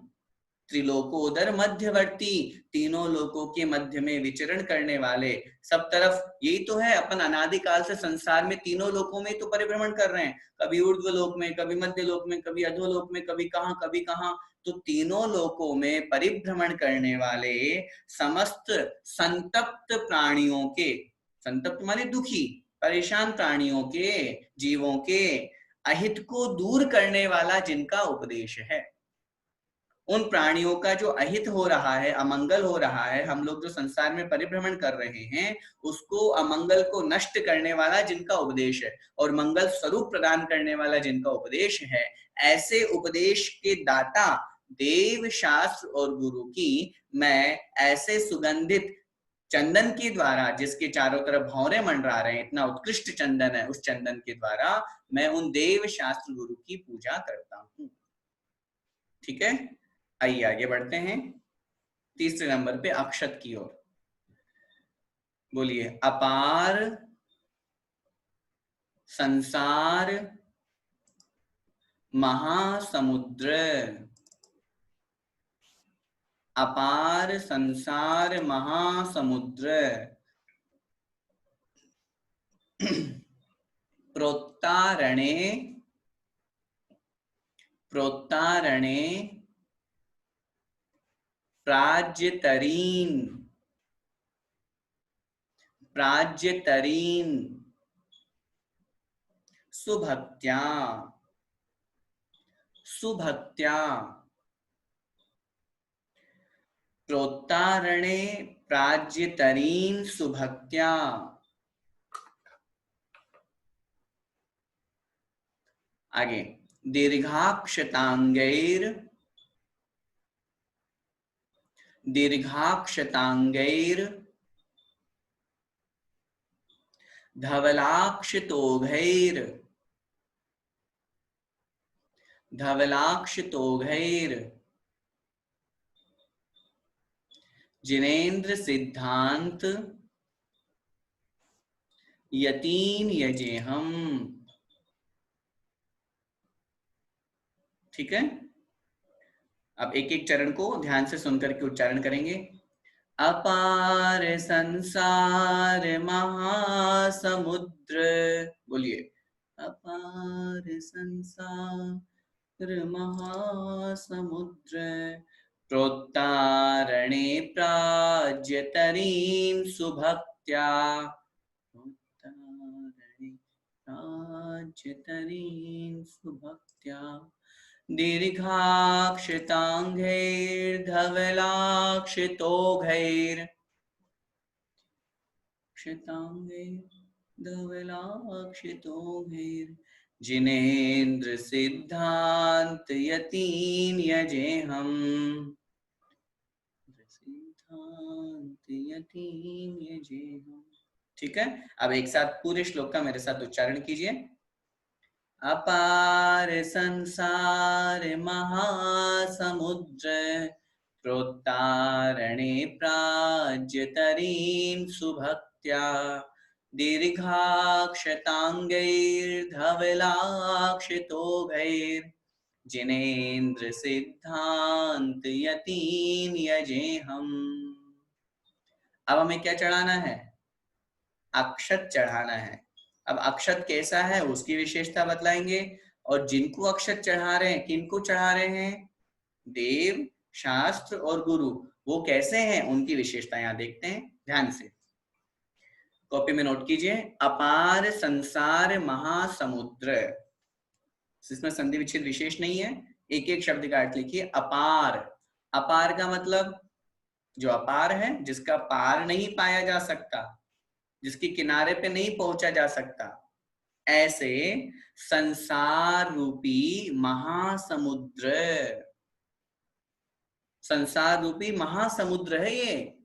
त्रिलोकोदर मध्यवर्ती, तीनों लोकों के मध्य में विचरण करने वाले, सब तरफ यही तो है, अपन अनादिकाल से संसार में तीनों लोकों में तो परिभ्रमण कर रहे हैं, कभी ऊर्ध्व लोक में, कभी मध्य लोक में, कभी अधोलोक में, कभी कहाँ, तो तीनों लोकों में परिभ्रमण करने वाले समस्त संतप्त प्राणियों के, संतप्त माने दुखी, परेशान प्राणियों के, जीवों के अहित को दूर करने वाला जिनका उपदेश है, उन प्राणियों का जो अहित हो रहा है, अमंगल हो रहा है, हम लोग जो संसार में परिभ्रमण कर रहे हैं, उसको, अमंगल को नष्ट करने वाला जिनका उपदेश है और मंगल स्वरूप प्रदान करने वाला जिनका उपदेश है, ऐसे उपदेश के दाता देव शास्त्र और गुरु की मैं ऐसे सुगंधित चंदन के द्वारा, जिसके चारों तरफ भौरे मंडरा रहे हैं, इतना उत्कृष्ट चंदन है, उस चंदन के द्वारा मैं उन देव शास्त्र गुरु की पूजा करता हूं। ठीक है, आइए आगे बढ़ते हैं तीसरे नंबर पे अक्षत की ओर। बोलिए, अपार संसार महासमुद्र, अपार संसार महासमुद्र, प्रोत्तारणे प्राज्यतरीन सुभक्त्या प्रोत्तारणे प्राज्यतरीन सुभक्त्या। आगे, दीर्घाक्षतांगैर धवलाक्षतोघैर, धवलाक्षतोघैर, जिनेन्द्र सिद्धांत यतीन यजेहम। ठीक है, अब एक एक चरण को ध्यान से सुनकर के उच्चारण करेंगे। अपार संसार महासमुद्र, बोलिए, अपार संसार महासमुद्र, प्रोत्तारणे प्राज्यतरीं सुभक्त्या, प्रोत्तारणे प्राज्यतरीं सुभक्त्या, दीर्घाक्षितांगैर्धवलाक्षितोघैर, धवलाक्षितोघैर, जिनेन्द्र सिद्धांत यतीन यजेहम, सिद्धांत यतीन यजेहम। ठीक है, अब एक साथ पूरे श्लोक का मेरे साथ उच्चारण कीजिए। अपार संसार महासमुद्र, प्रोत्तारणे प्राज्यतरीं सुभक्त्या, दीर्घाक्षतांगैर्धवलाक्षितोघैर, जिनेन्द्र सिद्धांत यतीन यजेहम। अब हमें क्या चढ़ाना है? अक्षत चढ़ाना है। अब अक्षत कैसा है उसकी विशेषता बतलाएंगे, और जिनको अक्षत चढ़ा रहे हैं, किनको चढ़ा रहे हैं? देव, शास्त्र और गुरु, वो कैसे हैं उनकी विशेषता यहाँ देखते हैं ध्यान से। कॉपी में नोट कीजिए, अपार संसार महासमुद्र, इसमें संधि विच्छेद विशेष नहीं है, एक एक शब्द का अर्थ लिखिए। अपार, अपार का मतलब जो अपार है, जिसका पार नहीं पाया जा सकता, जिसकी किनारे पे नहीं पहुंचा जा सकता, ऐसे संसार रूपी महासमुद्र, संसार रूपी महासमुद्र है ये।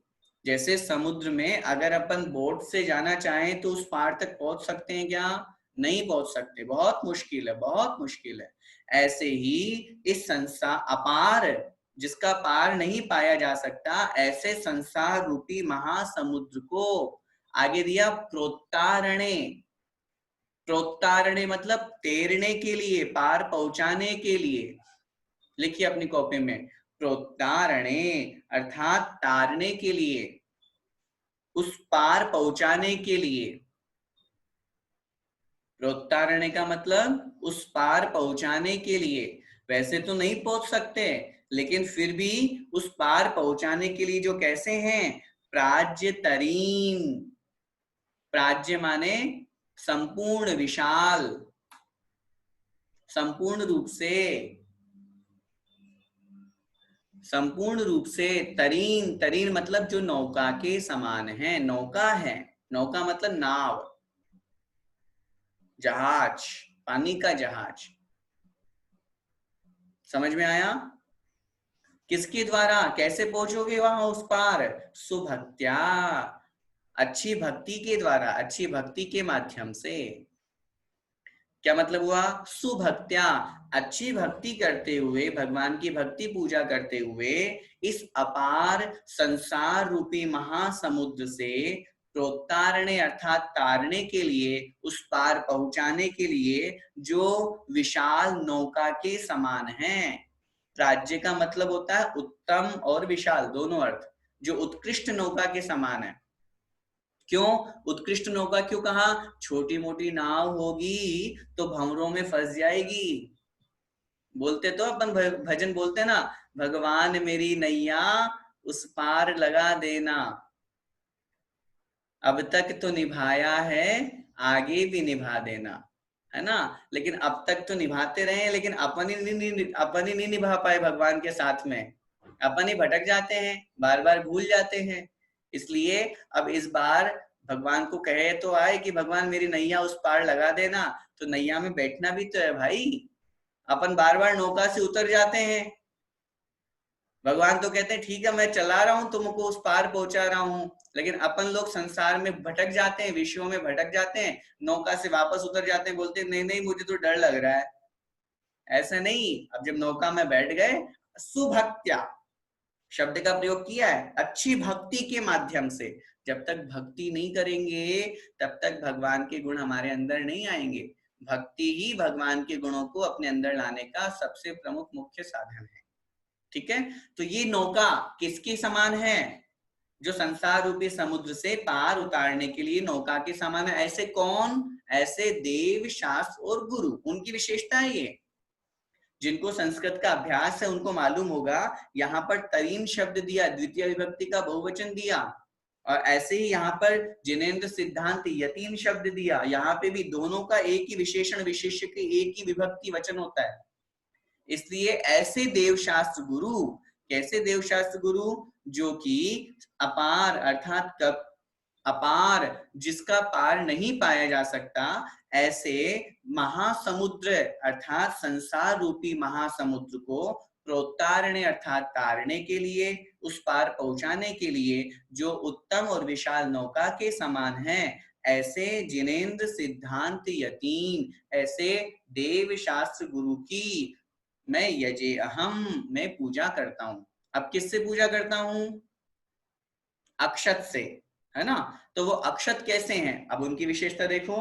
जैसे समुद्र में अगर अपन बोट से जाना चाहें तो उस पार तक पहुंच सकते हैं क्या? नहीं पहुंच सकते, बहुत मुश्किल है, बहुत मुश्किल है। ऐसे ही इस संसार अपार, जिसका पार नहीं पाया जा सकता, ऐसे संसार रूपी महासमुद्र को आगे दिया प्रोत्तारणे। प्रोत्तारणे मतलब तैरने के लिए, पार पहुंचाने के लिए। लिखिए अपनी कॉपी में, प्रोत्तारणे अर्थात तारने के लिए, उस पार पहुंचाने के लिए। प्रोत्तारणे का मतलब उस पार पहुंचाने के लिए। वैसे तो नहीं पहुंच सकते, लेकिन फिर भी उस पार पहुंचाने के लिए जो कैसे हैं? प्राज्यतरीं, प्राज्य माने संपूर्ण, विशाल, संपूर्ण रूप से, संपूर्ण रूप से। तरीन, तरीन मतलब जो नौका के समान है, नौका है, नौका मतलब नाव, जहाज, पानी का जहाज। समझ में आया? किसके द्वारा, कैसे पहुंचोगे वहां उस पार? सुभक्त्या, अच्छी भक्ति के द्वारा, अच्छी भक्ति के माध्यम से। क्या मतलब हुआ? सुभक्त्या, अच्छी भक्ति करते हुए, भगवान की भक्ति पूजा करते हुए इस अपार संसार रूपी महासमुद्र से प्रोत्तारणे अर्थात तारने के लिए, उस पार पहुंचाने के लिए जो विशाल नौका के समान है। राज्य का मतलब होता है उत्तम और विशाल, दोनों अर्थ, जो उत्कृष्ट नौका के समान है। क्यों उत्कृष्ट नौका क्यों कहा? छोटी मोटी नाव होगी तो भंवरों में फंस जाएगी। बोलते तो अपन भजन बोलते ना, भगवान मेरी नैया उस पार लगा देना, अब तक तो निभाया है आगे भी निभा देना, है ना। लेकिन अब तक तो निभाते रहे, लेकिन अपन ही नहीं निभा पाए भगवान के साथ में, अपन ही भटक जाते हैं, बार बार भूल जाते हैं। इसलिए अब इस बार भगवान को कहे तो आए कि भगवान मेरी नैया उस पार लगा देना, तो नैया में बैठना भी तो है भाई। अपन बार बार नौका से उतर जाते हैं, भगवान तो कहते हैं ठीक है मैं चला रहा हूं, तुमको उस पार पहुंचा रहा हूं, लेकिन अपन लोग संसार में भटक जाते हैं, विषयों में भटक जाते हैं, नौका से वापस उतर जाते हैं, बोलते हैं नहीं नहीं मुझे तो डर लग रहा है। ऐसा नहीं, अब जब नौका में बैठ गए, सुभक्त्या शब्द का प्रयोग किया है, अच्छी भक्ति के माध्यम से। जब तक भक्ति नहीं करेंगे तब तक भगवान के गुण हमारे अंदर नहीं आएंगे। भक्ति ही भगवान के गुणों को अपने अंदर लाने का सबसे प्रमुख मुख्य साधन है। ठीक है, तो ये नौका किसके समान है? जो संसार रूपी समुद्र से पार उतारने के लिए नौका के समान है। ऐसे कौन? ऐसे देव, शास्त्र और गुरु, उनकी विशेषता है ये। जिनको संस्कृत का अभ्यास है उनको मालूम होगा, यहाँ पर तरीन शब्द दिया, द्वितीय विभक्ति का बहुवचन दिया, और ऐसे ही यहाँ पर जिनेन्द्र सिद्धांत यतीन शब्द दिया, यहाँ पे भी दोनों का एक ही विशेषण विशेष्य के एक ही विभक्ति वचन होता है। इसलिए ऐसे देवशास्त्र गुरु, कैसे देवशास्त्र गुरु? जो कि अपार अर्थात अपार, जिसका पार नहीं पाया जा सकता, ऐसे महासमुद्र अर्थात संसार रूपी महासमुद्र को प्रोत्तारणे अर्थात तारने के लिए, उस पार पहुंचाने के लिए जो उत्तम और विशाल नौका के समान है, ऐसे जिनेन्द्र सिद्धांत यतीन, ऐसे देव शास्त्र गुरु की मैं यजे अहम, मैं पूजा करता हूं। अब किससे पूजा करता हूं? अक्षत से, है ना। तो वो अक्षत कैसे हैं? अब उनकी विशेषता देखो,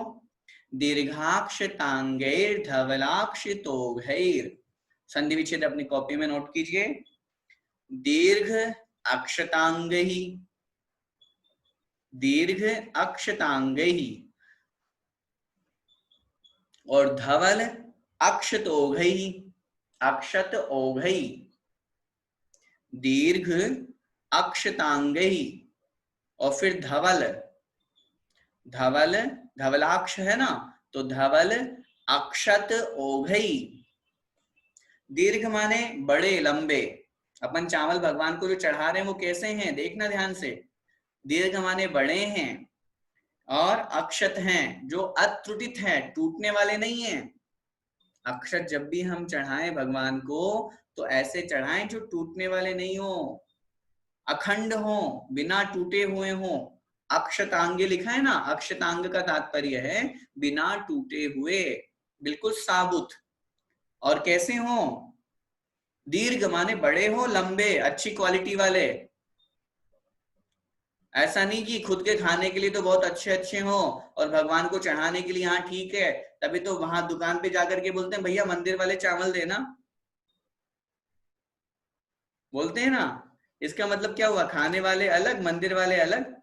दीर्घाक्षतांगैर धवलाक्षितोघैर, संधि विच्छेद अपनी कॉपी में नोट कीजिए। दीर्घ अक्षतांगैः, दीर्घ अक्षतांगैः, और धवल अक्षतोघैः, अक्षत ओघैः, दीर्घ अक्षतांगैः, और फिर धवल, धवल धवलाक्ष है ना, तो धवल अक्षत ओघई। दीर्घ माने बड़े लंबे, अपन चावल भगवान को जो चढ़ा रहे हैं वो कैसे हैं, देखना ध्यान से। दीर्घ माने बड़े हैं, और अक्षत हैं जो अत्रुटित हैं, टूटने वाले नहीं हैं। अक्षत जब भी हम चढ़ाएं भगवान को तो ऐसे चढ़ाएं जो टूटने वाले नहीं हो, अखंड हो, बिना टूटे हुए हो। अक्षतांग लिखा है ना, अक्षतांग का तात्पर्य है बिना टूटे हुए, बिल्कुल साबुत। और कैसे हो? दीर्घ माने बड़े हो, लंबे, अच्छी क्वालिटी वाले। ऐसा नहीं कि खुद के खाने के लिए तो बहुत अच्छे अच्छे हो और भगवान को चढ़ाने के लिए हाँ ठीक है, तभी तो वहां दुकान पे जाकर के बोलते हैं भैया मंदिर वाले चावल देना, बोलते हैं ना। इसका मतलब क्या हुआ? खाने वाले अलग, मंदिर वाले अलग?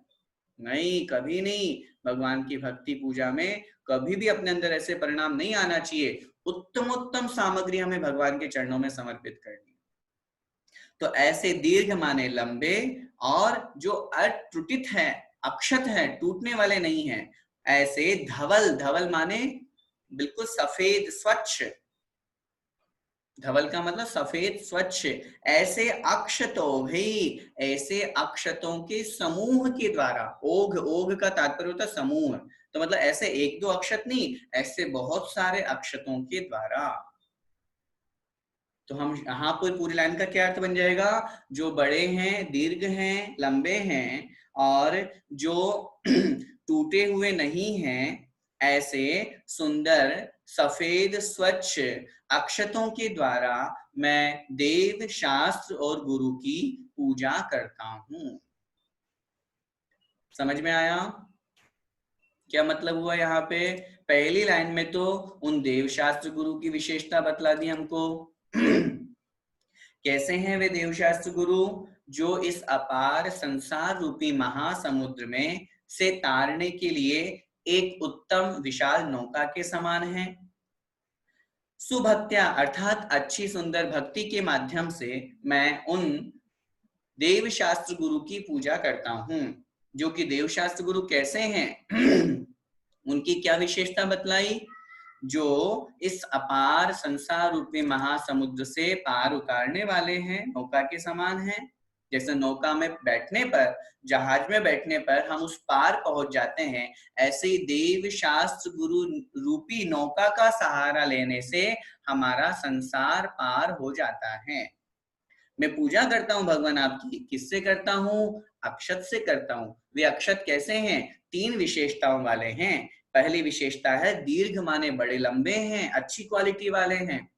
नहीं, कभी नहीं। भगवान की भक्ति पूजा में कभी भी अपने अंदर ऐसे परिणाम नहीं आना चाहिए। उत्तम उत्तम सामग्री हमें भगवान के चरणों में समर्पित करनी। तो ऐसे दीर्घ माने लंबे, और जो अटूटित है, अक्षत है, टूटने वाले नहीं है। ऐसे धवल, धवल माने बिल्कुल सफेद स्वच्छ, धवल का मतलब सफेद स्वच्छ। ऐसे अक्षतों ही, ऐसे अक्षतों के समूह के द्वारा, ओघ, ओघ का तात्पर्य होता है समूह, तो मतलब ऐसे एक दो अक्षत नहीं, ऐसे बहुत सारे अक्षतों के द्वारा। तो हम यहाँ पर पूरी लाइन का क्या अर्थ बन जाएगा? जो बड़े हैं, दीर्घ हैं, लंबे हैं, और जो टूटे हुए नहीं हैं, ऐसे सुंदर सफेद स्वच्छ अक्षतों के द्वारा मैं देव, शास्त्र और गुरु की पूजा करता हूं। समझ में आया क्या मतलब हुआ? यहाँ पे पहली लाइन में तो उन देव, शास्त्र, गुरु की विशेषता बतला दी हमको। कैसे हैं वे देवशास्त्र गुरु? जो इस अपार संसार रूपी महासमुद्र में से तारने के लिए एक उत्तम विशाल नौका के समान है। सुभक्त्या अर्थात अच्छी सुंदर भक्ति के माध्यम से मैं उन देवशास्त्र गुरु की पूजा करता हूं। जो कि देवशास्त्र गुरु कैसे हैं? उनकी क्या विशेषता बतलाई? जो इस अपार संसार रूपी महासमुद्र से पार उतारने वाले हैं, नौका के समान हैं। जैसे नौका में बैठने पर, जहाज में बैठने पर हम उस पार पहुंच जाते हैं, ऐसे ही देव, शास्त्र, गुरु रूपी नौका का सहारा लेने से हमारा संसार पार हो जाता है। मैं पूजा करता हूँ भगवान आपकी, किससे करता हूँ? अक्षत से करता हूँ। वे अक्षत कैसे हैं? 3 विशेषताओं वाले हैं। पहली विशेषता है दीर्घ माने बड़े लंबे हैं, अच्छी क्वालिटी वाले हैं।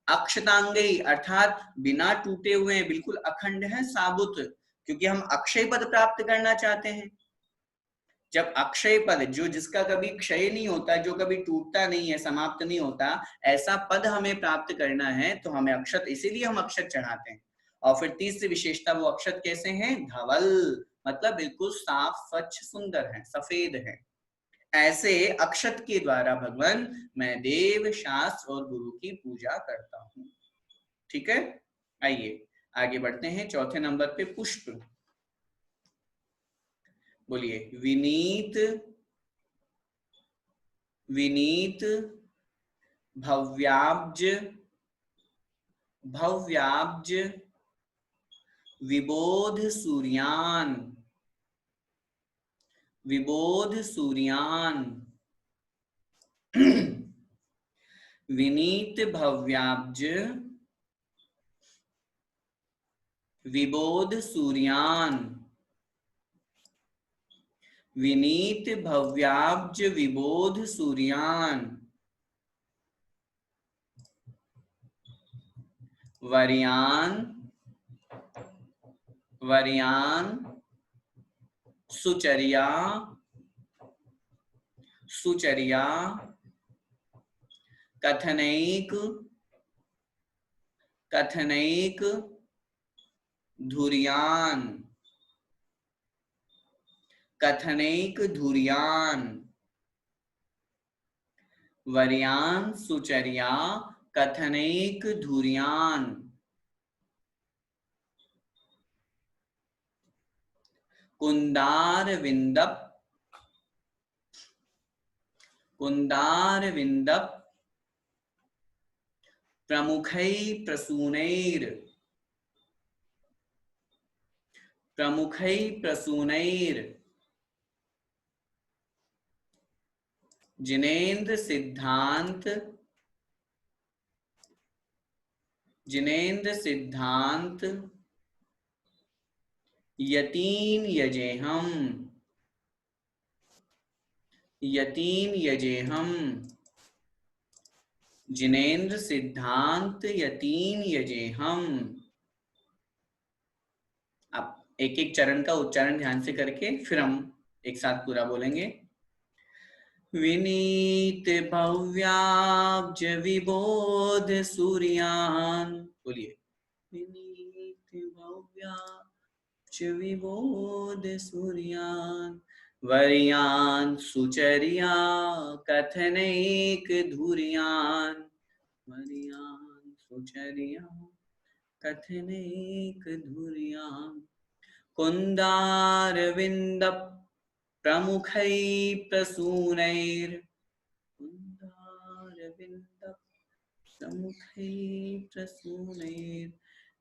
अक्षतांगी अर्थात बिना टूटे हुए बिल्कुल अखंड है, साबुत, क्योंकि हम अक्षय पद प्राप्त करना चाहते हैं। जब अक्षय पद, जो जिसका कभी क्षय नहीं होता, जो कभी टूटता नहीं है, समाप्त नहीं होता, ऐसा पद हमें प्राप्त करना है, तो हमें अक्षत, इसीलिए हम अक्षत चढ़ाते हैं। और फिर तीसरी विशेषता, वो अक्षत कैसे हैं? धवल, मतलब बिल्कुल साफ स्वच्छ सुंदर है, सफेद है। ऐसे अक्षत के द्वारा भगवान मैं देव, शास्त्र और गुरु की पूजा करता हूँ। ठीक है, आइए आगे बढ़ते हैं। चौथे नंबर पे पुष्प। बोलिए, विनीत, विनीत, भव्याब्ज, भव्याब्ज, विबोध सूर्यान, विबोध सूर्यान, विनीत भव्याब्ज, विबोध सूर्यान, विनीत भव्याब्ज विबोध सूर्यान, वर्यान, वर्यान, सुचर्या, सुचर्या, कथनैक, कथनैक, धुर्यान, कथनैक धुर्यान, वर्यान, सुचर्या, कथनैक धुर्यान, कुंदार विंदप, कुंदार विंदप, प्रमुखै प्रसूनैर, प्रमुखै प्रसूनैर, जिनेन्द्र सिद्धांत, जिनेन्द्र सिद्धांत, यतीन यजेहम, यतीन यजेहम, जिनेन्द्र सिद्धांत यतीन यजेहम। अब एक एक चरण का उच्चारण ध्यान से करके फिर हम एक साथ पूरा बोलेंगे। विनीत भव्याब्ज विबोध सूर्यान, बोलिए, विनीत भव्याब्ज विबोध सूर्यान, वर्यान, सुचर्या, कथनैक धुर्यान, वर्यान, सुचर्या, कथनैक धुर्यान, कुंदार विंदप, प्रमुखै प्रसूनैर, कुंदार विंदप, प्रमुखै प्रसूनैर,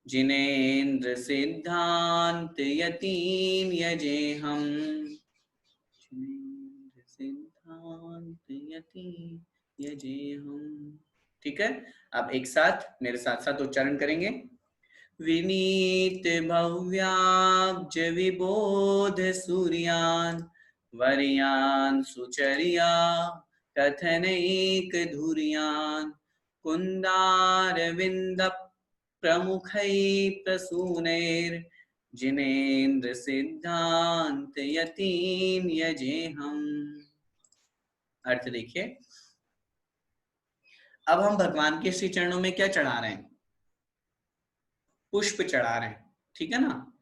जिनेन्द्र सिद्धांत यतीन यजेहम, जिनेन्द्र सिद्धांत यतीन यजेहम। ठीक है, अब एक साथ मेरे साथ साथ उच्चारण करेंगे। विनीत भव्याब्ज विबोध सूर्यान, वर्यान, सुचर्या, कथनैक धुर्यान, कुंदार विंदप, प्रमुखै प्रसूनैर, जिनेन्द्र सिद्धांत यतीन यजेहम। अर्थ देखिए, अब हम भगवान के श्री चरणों में क्या चढ़ा रहे हैं? पुष्प चढ़ा रहे हैं, ठीक है ना।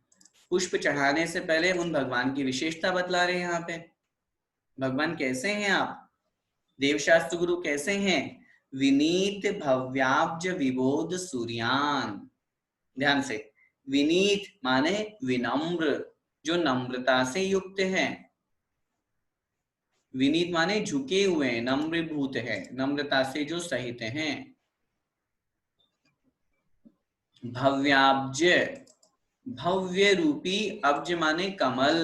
पुष्प चढ़ाने से पहले उन भगवान की विशेषता बतला रहे हैं। यहाँ पे भगवान कैसे हैं आप, देवशास्त्र गुरु कैसे हैं? विनीत भव्याब्ज विबोध सूर्यान। ध्यान से, विनीत माने विनम्र, जो नम्रता से युक्त है। विनीत माने झुके हुए, नम्रभूत है, नम्रता से जो सहित हैं। भव्याब्ज, भव्य रूपी, अब्ज माने कमल,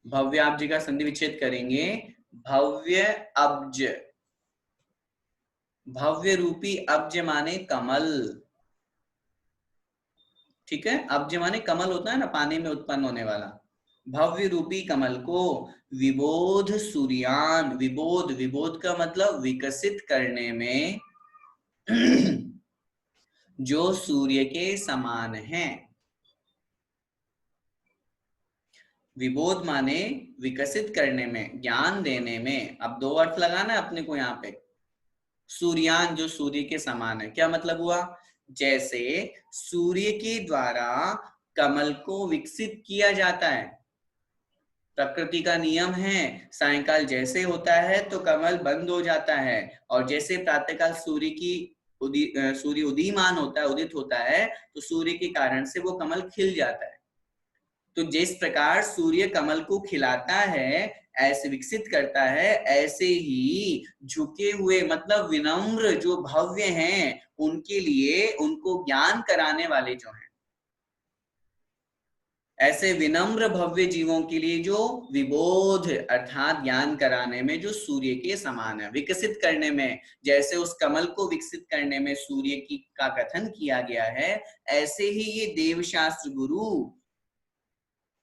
भव्याब्ज का संधि विच्छेद करेंगे, भव्य अब्ज, भव्य रूपी अब्ज माने कमल, ठीक है। अब्ज माने कमल होता है ना, पानी में उत्पन्न होने वाला। भव्य रूपी कमल को विबोध सूर्यान, विबोध, विबोध का मतलब विकसित करने में जो सूर्य के समान है। विबोध माने विकसित करने में, ज्ञान देने में। अब दो अर्थ लगाना है अपने को यहाँ पे। सूर्यान जो सूर्य के समान है, क्या मतलब हुआ? जैसे सूर्य के द्वारा कमल को विकसित किया जाता है। प्रकृति का नियम है, सायंकाल जैसे होता है तो कमल बंद हो जाता है, और जैसे प्रातःकाल सूर्य उदीयमान होता है, उदित होता है, तो सूर्य के कारण से वो कमल खिल जाता है। तो जिस प्रकार सूर्य कमल को खिलाता है, ऐसे विकसित करता है, ऐसे ही झुके हुए मतलब विनम्र जो भव्य हैं, उनके लिए, उनको ज्ञान कराने वाले जो हैं, ऐसे विनम्र भव्य जीवों के लिए जो विबोध अर्थात ज्ञान कराने में जो सूर्य के समान है, विकसित करने में, जैसे उस कमल को विकसित करने में सूर्य की का कथन किया गया है, ऐसे ही ये देवशास्त्र गुरु,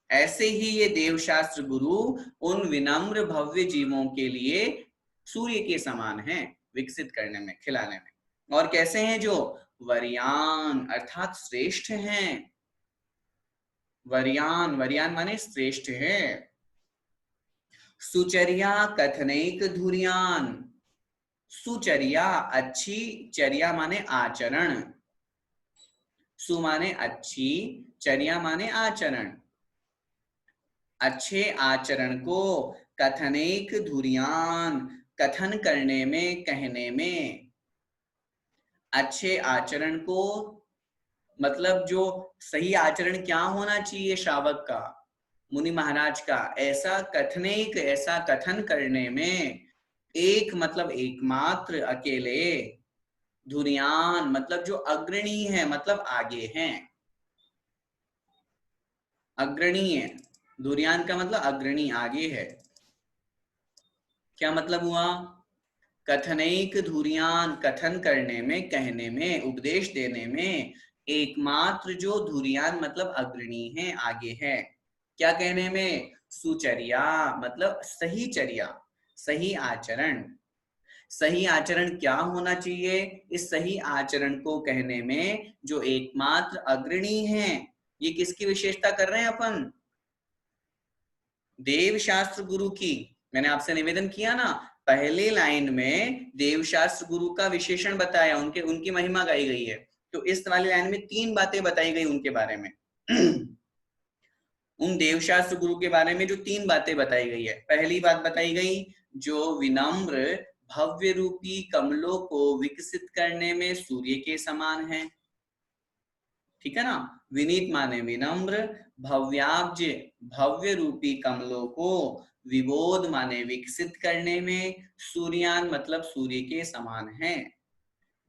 ऐसे ही ये देवशास्त्र गुरु उन विनम्र भव्य जीवों के लिए सूर्य के समान हैं, विकसित करने में, खिलाने में। और कैसे हैं? जो वरियान अर्थात श्रेष्ठ हैं। वरियान, वरियान माने श्रेष्ठ है। सुचर्या कथनैक धुर्यान, सुचर्या अच्छी, चर्या माने आचरण, सु माने अच्छी, चर्या माने आचरण। अच्छे आचरण को कथनैक धुर्यान, कथन करने में, कहने में। अच्छे आचरण को मतलब जो सही आचरण क्या होना चाहिए श्रावक का, मुनि महाराज का, ऐसा कथनैक, ऐसा कथन करने में, एक मतलब एकमात्र, अकेले, धुर्यान मतलब जो अग्रणी है, मतलब आगे हैं, अग्रणी है। धुर्यान का मतलब अग्रणी, आगे है। क्या मतलब हुआ? कथनैक धुर्यान, कथन करने में, कहने में, उपदेश देने में, एकमात्र जो धुर्यान मतलब अग्रणी है, आगे है। क्या कहने में? सुचर्या मतलब सही चर्या, सही आचरण। सही आचरण क्या होना चाहिए? इस सही आचरण को कहने में जो एकमात्र अग्रणी है। ये किसकी विशेषता कर रहे हैं अपन? देवशास्त्र गुरु की। मैंने आपसे निवेदन किया ना, पहले लाइन में देवशास्त्र गुरु का विशेषण बताया, उनके उनकी महिमा गाई गई है। तो इस वाली लाइन में तीन बातें बताई गई उनके बारे में। उन देवशास्त्र गुरु के बारे में जो तीन बातें बताई गई है। पहली बात बताई गई, जो विनम्र भव्य रूपी कमलों को विकसित करने में सूर्य के समान है। ठीक है ना? विनीत माने विनम्र, भव्याब्ज भव्य रूपी कमलों को, विबोध माने विकसित करने में, सूर्यान मतलब सूर्य के समान है।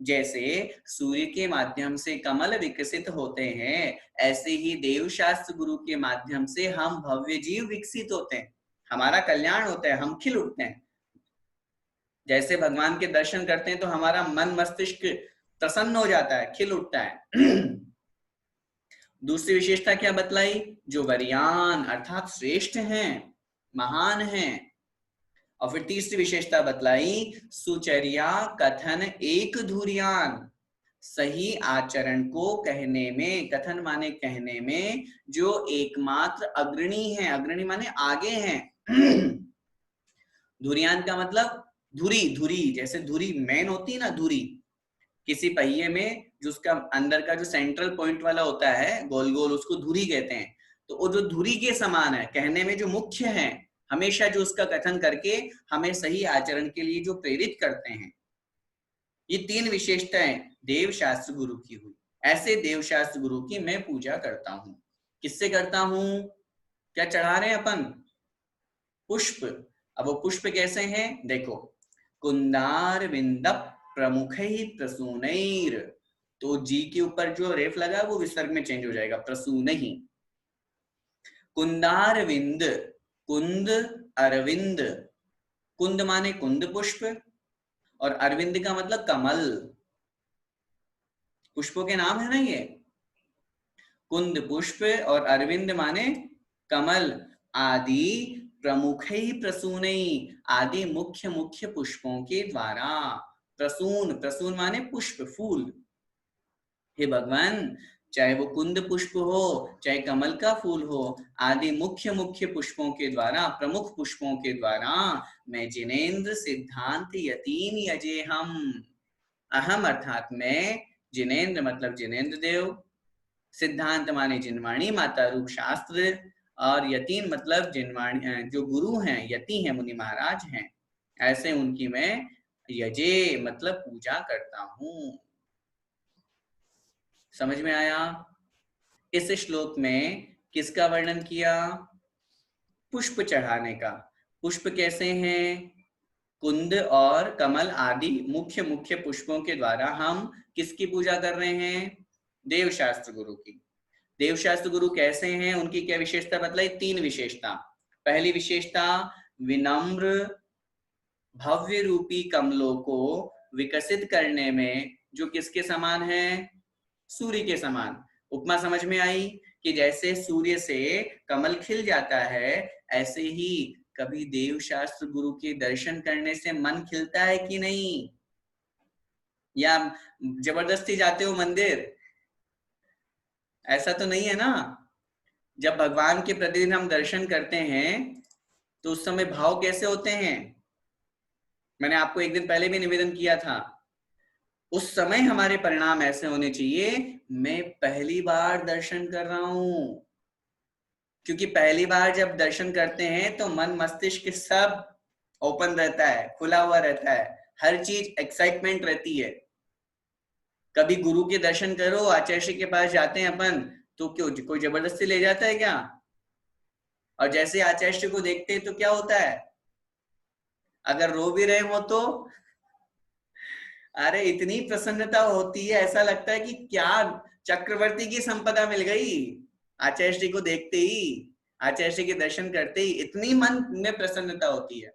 जैसे सूर्य के माध्यम से कमल विकसित होते हैं, ऐसे ही देवशास्त्र गुरु के माध्यम से हम भव्य जीव विकसित होते हैं, हमारा कल्याण होता है, हम खिल उठते हैं। जैसे भगवान के दर्शन करते हैं तो हमारा मन मस्तिष्क प्रसन्न हो जाता है, खिल उठता है। दूसरी विशेषता क्या बतलाई? जो वरियान अर्थात श्रेष्ठ हैं, महान हैं। और फिर तीसरी विशेषता बतलाई, सुचर्या कथन एक धुर्यान, सही आचरण को कहने में, कथन माने कहने में, जो एकमात्र अग्रणी है, अग्रणी माने आगे हैं। धुर्यान का मतलब धुरी, धुरी जैसे धुरी मेन होती है ना, धुरी किसी पहिए में जो उसका अंदर का जो सेंट्रल पॉइंट वाला होता है गोल गोल, उसको धुरी कहते हैं। तो वो जो धुरी के समान है, कहने में जो मुख्य है, हमेशा जो उसका कथन करके हमें सही आचरण के लिए जो प्रेरित करते हैं। ये तीन विशेषताएं देवशास्त्र गुरु की हुई। ऐसे देवशास्त्र गुरु की मैं पूजा करता हूं। किससे करता हूं? क्या चढ़ा रहे हैं अपन? पुष्प। अब वो पुष्प कैसे हैं देखो, कुंदार विंद प्रमुख ही प्रसूनैर, तो जी के ऊपर जो रेफ लगा वो विसर्ग में चेंज हो जाएगा, प्रसून ही। कुंदार विंद, कुंद अरविंद, कुंद माने कुंद पुष्प, और अरविंद का मतलब कमल, पुष्पों के नाम है ना ये। कुंद पुष्प और अरविंद माने कमल आदि प्रमुख प्रसूनै आदि मुख्य मुख्य पुष्पों के द्वारा। प्रसून, प्रसून माने पुष्प फूल। हे भगवान, चाहे वो कुंद पुष्प हो चाहे कमल का फूल हो, आदि मुख्य मुख्य पुष्पों के द्वारा, प्रमुख पुष्पों के द्वारा मैं जिनेन्द्र सिद्धांत यतीन यजे हम, अहम अर्थात मैं, जिनेन्द्र मतलब जिनेन्द्र देव, सिद्धांत माने जिनवाणी माता रूप शास्त्र, और यतीन मतलब जिनवाणी जो गुरु हैं, यति हैं मुनि महाराज हैं, ऐसे उनकी मैं यजे मतलब पूजा करता हूं। समझ में आया? इस श्लोक में किसका वर्णन किया? पुष्प चढ़ाने का। पुष्प कैसे हैं? कुंद और कमल आदि मुख्य मुख्य पुष्पों के द्वारा हम किसकी पूजा कर रहे हैं? देवशास्त्र गुरु की। देवशास्त्र गुरु कैसे हैं, उनकी क्या विशेषता बतलाई? 3 विशेषता। पहली विशेषता, विनम्र भव्य रूपी कमलों को विकसित करने में जो किसके समान है? सूर्य के समान। उपमा समझ में आई कि जैसे सूर्य से कमल खिल जाता है, ऐसे ही कभी देवशास्त्र गुरु के दर्शन करने से मन खिलता है कि नहीं? या जबरदस्ती जाते हो मंदिर? ऐसा तो नहीं है ना। जब भगवान के प्रतिदिन हम दर्शन करते हैं तो उस समय भाव कैसे होते हैं? मैंने आपको एक दिन पहले भी निवेदन किया था, उस समय हमारे परिणाम ऐसे होने चाहिए, मैं पहली बार दर्शन कर रहा हूं। क्योंकि पहली बार जब दर्शन करते हैं तो मन मस्तिष्क सब ओपन रहता है, खुला हुआ रहता है, हर चीज एक्साइटमेंट रहती है। कभी गुरु के दर्शन करो, आचार्य के पास जाते हैं अपन, तो क्यों कोई जबरदस्ती ले जाता है क्या? और जैसे आचार्य को देखते हैं तो क्या होता है? अगर रो भी रहे हो तो अरे इतनी प्रसन्नता होती है, ऐसा लगता है कि क्या चक्रवर्ती की संपदा मिल गई। आचार्य जी को देखते ही, आचार्य जी के दर्शन करते ही इतनी मन में प्रसन्नता होती है।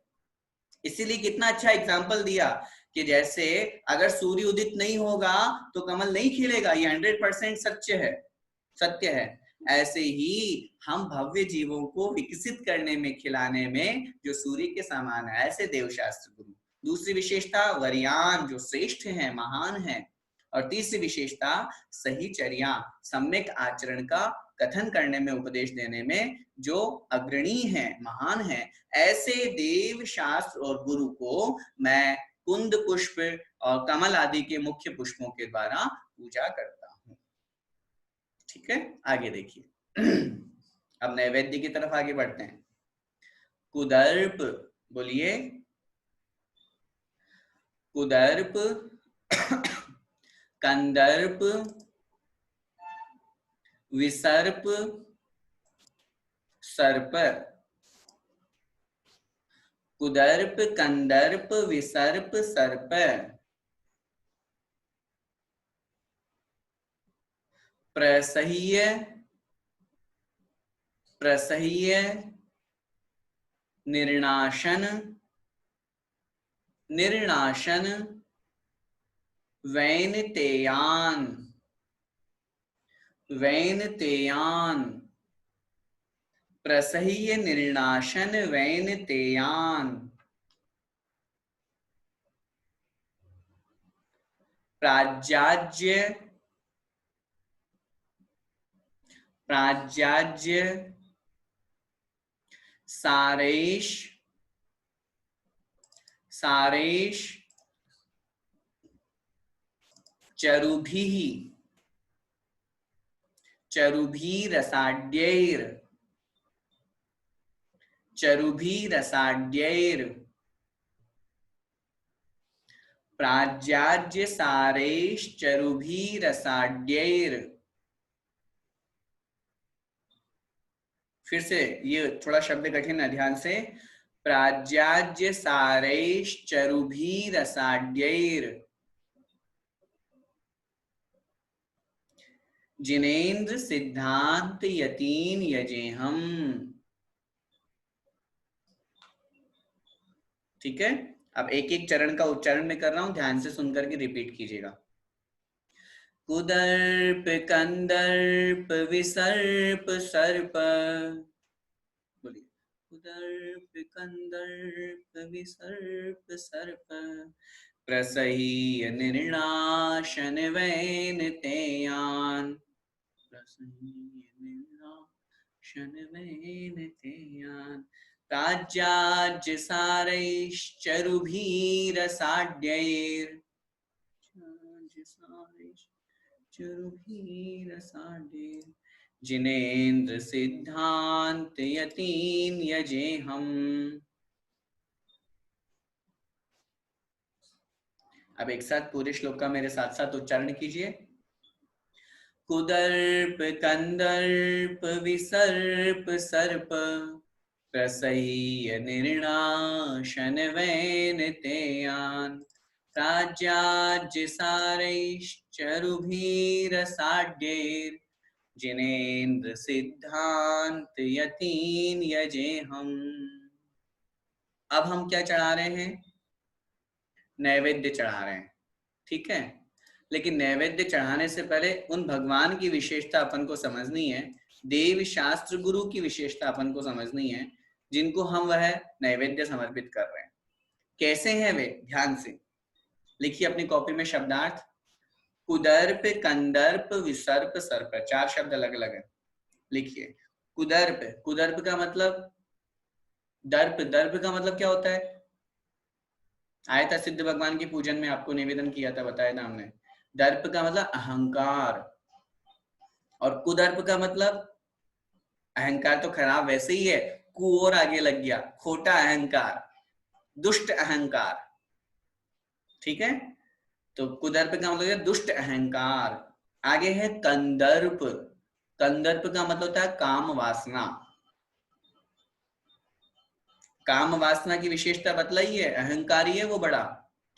इसीलिए कितना अच्छा एग्जाम्पल दिया कि जैसे अगर सूर्य उदित नहीं होगा तो कमल नहीं खिलेगा, ये 100% सत्य है। ऐसे ही हम भव्य जीवों को विकसित करने में, खिलाने में जो सूर्य के समान है, ऐसे देवशास्त्र गुरु। दूसरी विशेषता, वरियान जो श्रेष्ठ है, महान है। और तीसरी विशेषता, सही चर्या, सम्यक आचरण का कथन करने में, उपदेश देने में जो अग्रणी है, महान है, ऐसे देव शास्त्र और गुरु को मैं कुंद पुष्प और कमल आदि के मुख्य पुष्पों के द्वारा पूजा करता हूँ। ठीक है, आगे देखिए। अब नैवेद्य की तरफ आगे बढ़ते हैं। कुदर्प, बोलिए। कुदर्प, कंदर्प, विसर्प, सर्प। कुदर्प, कंदर्प, विसर्प, सर्प। प्रसह्य, प्रसह्य, निर्णाशन, निर्णाशन, वैनतेयान, वैनतेयान। प्रसह्य, निर्णाशन, वैनतेयान। प्राज्याज्य, प्राज्याज्य, सारेश, सारेश, चरुभिः, चरुभिरसाड्यैर्, चरुभिरसाड्यैर्। प्राज्याज्य सारेश्चरुभिरसाड्यैर्। फिर से, ये थोड़ा शब्द कठिन है, ध्यान से। प्राज्याज्य सारेश्चरुभिरसाड्यैर्। जिनेन्द्र सिद्धांत यतीन यजेहम। ठीक है, अब एक एक चरण का उच्चारण में कर रहा हूं, ध्यान से सुनकर के रिपीट कीजिएगा। कुदर्प कंदर्प विसर्प सर्प, बोलिए, कुदर्प कंदर्प विसर्प सर्प, प्रसह्य निर्णाशन वैन तेयान, प्रसह्य निर्णाशन वैन तेयान, राज्याज्य सारैश्चरुभिरसाड्यैर्, चरुभिरसाड्यैर्, जिनेन्द्र सिद्धांत यतीन यजेहम। अब एक साथ पूरे श्लोक का मेरे साथ साथ उच्चारण कीजिए। कुदर्प कंदर्प विसर्प सर्प, प्रसह्य निर्णाशन वैन तेयान, राज्याज्य सारैश्चरुभिरसाड्यैर्, जिनेन्द्र सिद्धांत यतीन यजेहम। अब हम क्या चढ़ा रहे हैं? नैवेद्य चढ़ा रहे हैं, ठीक है। लेकिन नैवेद्य चढ़ाने से पहले उन भगवान की विशेषता अपन को समझनी है, देव शास्त्र गुरु की विशेषता अपन को समझनी है, जिनको हम वह नैवेद्य समर्पित कर रहे हैं। कैसे हैं वे? ध्यान से लिखिए अपनी कॉपी में शब्दार्थ। कुदर्प कंदर्प विसर्प सर्प, 4 शब्द अलग अलग है, लिखिए। कुदर्प, कुदर्प का मतलब दर्प, दर्प का मतलब क्या होता है? आया था सिद्ध भगवान के पूजन में, आपको निवेदन किया था, बताया था हमने। दर्प का मतलब अहंकार, और कुदर्प का मतलब अहंकार तो खराब वैसे ही है, कु और आगे लग गया, खोटा अहंकार, दुष्ट अहंकार, ठीक है। तो कुदर्प का मतलब है दुष्ट अहंकार। आगे है कंदर्प, कंदर्प का मतलब होता है काम वासना। काम वासना की विशेषता बतलाइए। अहंकारी है वो बड़ा।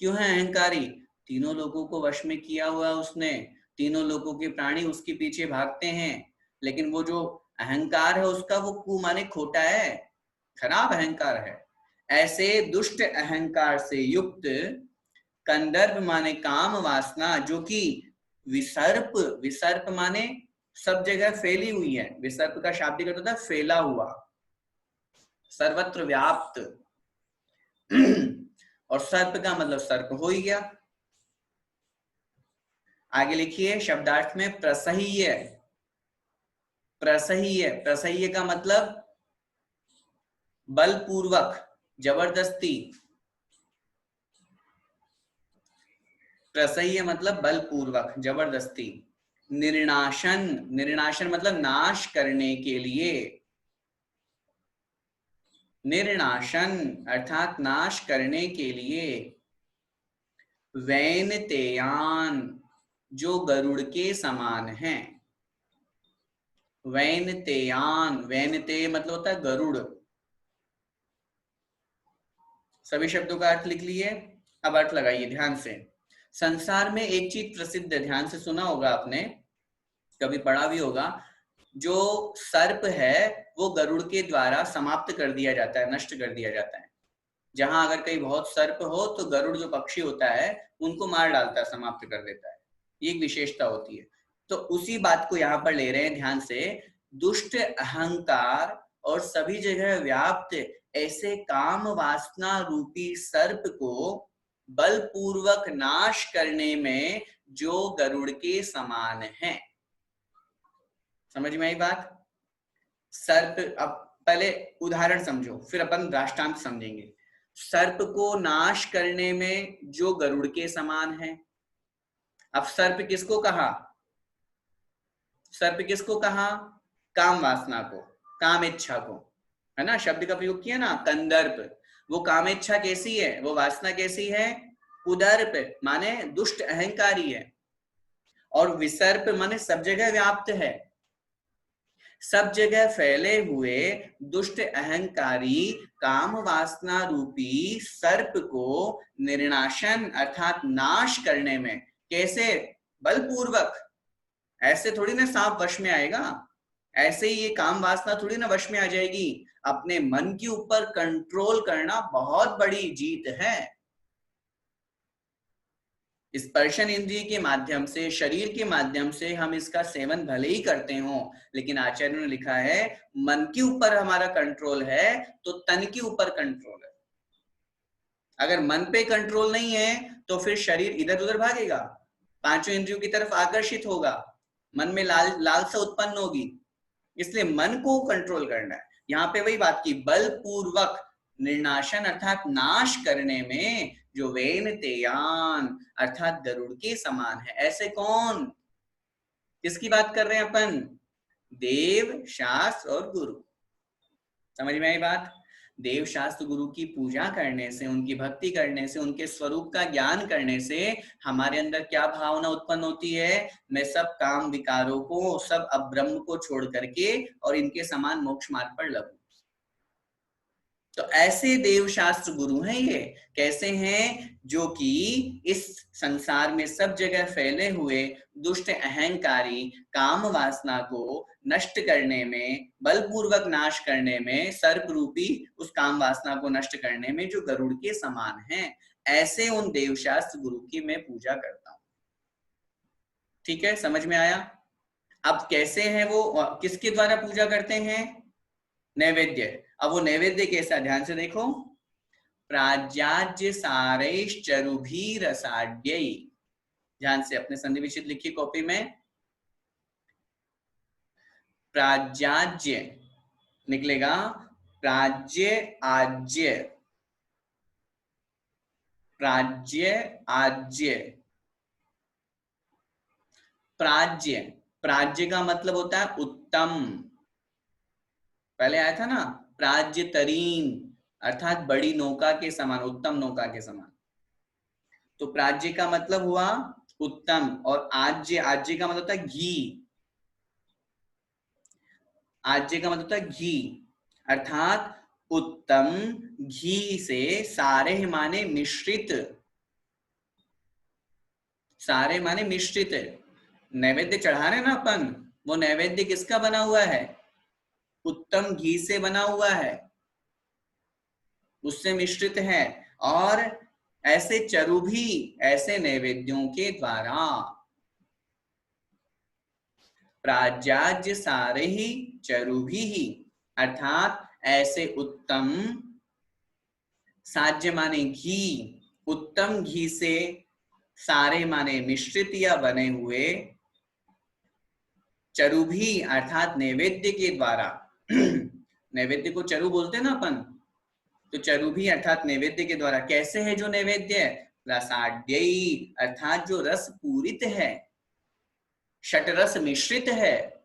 क्यों है अहंकारी? तीनों लोगों को वश में किया हुआ उसने, तीनों लोगों के प्राणी उसके पीछे भागते हैं, लेकिन वो जो अहंकार है उसका, वो कु माने खोटा है, खराब अहंकार है। ऐसे दुष्ट अहंकार से युक्त कंदर्प माने काम वासना, जो कि विसर्प, विसर्प माने सब जगह फैली हुई है। विसर्प का शाब्दिक अर्थ होता है फैला हुआ, सर्वत्र व्याप्त। और सर्प का मतलब सर्प हो ही गया। आगे लिखिए शब्दार्थ में प्रसह्य, प्रसह्य, प्रसह्य का मतलब बलपूर्वक, जबरदस्ती। प्रसह्य मतलब बलपूर्वक, जबरदस्ती। निर्णाशन, निर्णाशन मतलब नाश करने के लिए, निर्णाशन अर्थात नाश करने के लिए। वैनतेयान, जो गरुड़ के समान हैं। वैनतेयान, वैनते मतलब होता है गरुड़। सभी शब्दों का अर्थ लिख लिए। अब अर्थ लगाइए ध्यान से। संसार में एक चीज प्रसिद्ध है, ध्यान से सुना होगा आपने, कभी पढ़ा भी होगा। जो सर्प है वो गरुड़ के द्वारा समाप्त कर दिया जाता है, नष्ट कर दिया जाता है। जहां अगर कहीं बहुत सर्प हो तो गरुड़ जो पक्षी होता है उनको मार डालता है, समाप्त कर देता है। ये एक विशेषता होती है। तो उसी बात को यहाँ पर ले रहे हैं ध्यान से। दुष्ट अहंकार और सभी जगह व्याप्त ऐसे काम वासना रूपी सर्प को बलपूर्वक नाश करने में जो गरुड़ के समान है। समझ में आई बात? सर्प, अब पहले उदाहरण समझो फिर अपन दृष्टांत समझेंगे। सर्प को नाश करने में जो गरुड़ के समान है। अब सर्प किसको कहा? सर्प किसको कहा? काम वासना को, काम इच्छा को, है ना, शब्द का प्रयोग किया ना, कंदर्प। वो काम इच्छा कैसी है, वो वासना कैसी है? कुदर्प माने दुष्ट अहंकारी है, और विसर्प माने सब जगह व्याप्त है, सब जगह फैले हुए दुष्ट अहंकारी काम वासना रूपी सर्प को निर्णाशन अर्थात नाश करने में। कैसे? बलपूर्वक। ऐसे थोड़ी ना सांप वश में आएगा, ऐसे ही ये काम वासना थोड़ी ना वश में आ जाएगी। अपने मन के ऊपर कंट्रोल करना बहुत बड़ी जीत है। स्पर्शन इंद्रिय के माध्यम से, शरीर के माध्यम से हम इसका सेवन भले ही करते हो, लेकिन आचार्य ने लिखा है मन के ऊपर हमारा कंट्रोल है तो तन के ऊपर कंट्रोल है। अगर मन पे कंट्रोल नहीं है तो फिर शरीर इधर उधर भागेगा, पांचों इंद्रियों की तरफ आकर्षित होगा, मन में लालसा उत्पन्न होगी। इसलिए मन को कंट्रोल करना है। यहाँ पे वही बात की, बलपूर्वक निर्नाशन अर्थात नाश करने में जो वेनतेयान अर्थात गरुड़ के समान है। ऐसे कौन, किसकी बात कर रहे हैं अपन? देव, शास्त्र और गुरु। समझ में आई बात? देव, शास्त्र, गुरु की पूजा करने से, उनकी भक्ति करने से, उनके स्वरूप का ज्ञान करने से हमारे अंदर क्या भावना उत्पन्न होती है? मैं सब काम विकारों को, सब अब्रह्म को छोड़ करके और इनके समान मोक्ष मार्ग पर लगूं। तो ऐसे देव, शास्त्र, गुरु हैं ये। कैसे हैं? जो कि इस संसार में सब जगह फैले हुए दुष्ट अहंकारी काम वासना को नष्ट करने में, बलपूर्वक नाश करने में, सर्प रूपी उस काम वासना को नष्ट करने में जो गरुड़ के समान हैं, ऐसे उन देव, शास्त्र, गुरु की मैं पूजा करता हूं। ठीक है, समझ में आया? अब कैसे हैं वो, किसके द्वारा पूजा करते हैं? नैवेद्य। अब वो नैवेद्य कैसा, ध्यान से देखो। प्राज्याज्य सारैश्चरुभिरसाढ्यै, ध्यान से अपने संधि विच्छेद लिखिए कॉपी में। प्राज्याज्य निकलेगा प्राज्य आज्य, प्राज्य आज्य। प्राज्य, प्राज्य का मतलब होता है उत्तम। पहले आया था ना, प्राज्य तरीन अर्थात बड़ी नौका के समान, उत्तम नौका के समान। तो प्राज्य का मतलब हुआ उत्तम, और आज्य, आज्य का मतलब होता है घी। आज्य का मतलब होता है घी, अर्थात उत्तम घी से, सारे माने मिश्रित, सारे माने मिश्रित। नैवेद्य चढ़ा रहे ना अपन, वो नैवेद्य किसका बना हुआ है? उत्तम घी से बना हुआ है, उससे मिश्रित है। और ऐसे चरुभी, ऐसे नैवेद्यों के द्वारा, प्राज्याज्य सारे ही चरुभी ही, अर्थात ऐसे उत्तम, साज्य माने घी, उत्तम घी से, सारे माने मिश्रित या बने हुए, चरुभी अर्थात नैवेद्य के द्वारा नैवेद्य को चरु बोलते हैं ना अपन, तो चरुभी अर्थात नैवेद्य के द्वारा। कैसे है जो नैवेद्य? रसाढ्यई अर्थात जो रस पूरित है, षटरस मिश्रित है।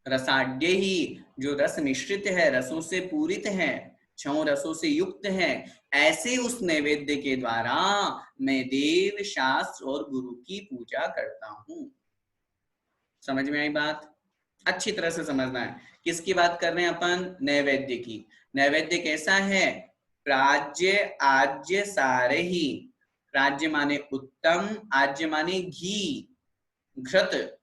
रसाढ्यई जो रस मिश्रित है, रसों से पूरित है, 6 रसों से युक्त है, ऐसे उस नैवेद्य के द्वारा मैं देव, शास्त्र और गुरु की पूजा करता हूं। समझ में आई बात? अच्छी तरह से समझना है। किसकी बात कर रहे हैं अपन? नैवेद्य की। नैवेद्य कैसा है? प्राज्य आज्य सारे ही। प्राज्य माने उत्तम, आज्य माने घी, घृत,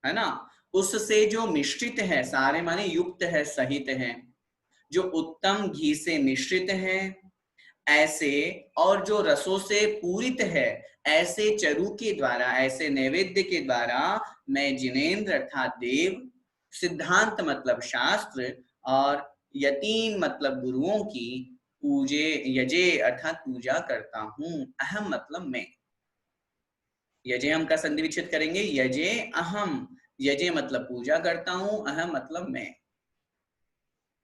है ना, उससे जो मिश्रित है, सारे माने युक्त है, सहित है, जो उत्तम घी से मिश्रित है ऐसे, और जो रसों से पूरित है, ऐसे चरु के द्वारा, ऐसे नैवेद्य के द्वारा मैं जिनेन्द्र अर्थात देव, सिद्धांत मतलब शास्त्र, और यतीम मतलब गुरुओं की पूजे, यजे अर्थात पूजा करता हूं। अहम मतलब मैं। यजे हम का संधि विच्छेद करेंगे, यजे अहम। यजे मतलब पूजा करता हूं, अहम मतलब मैं।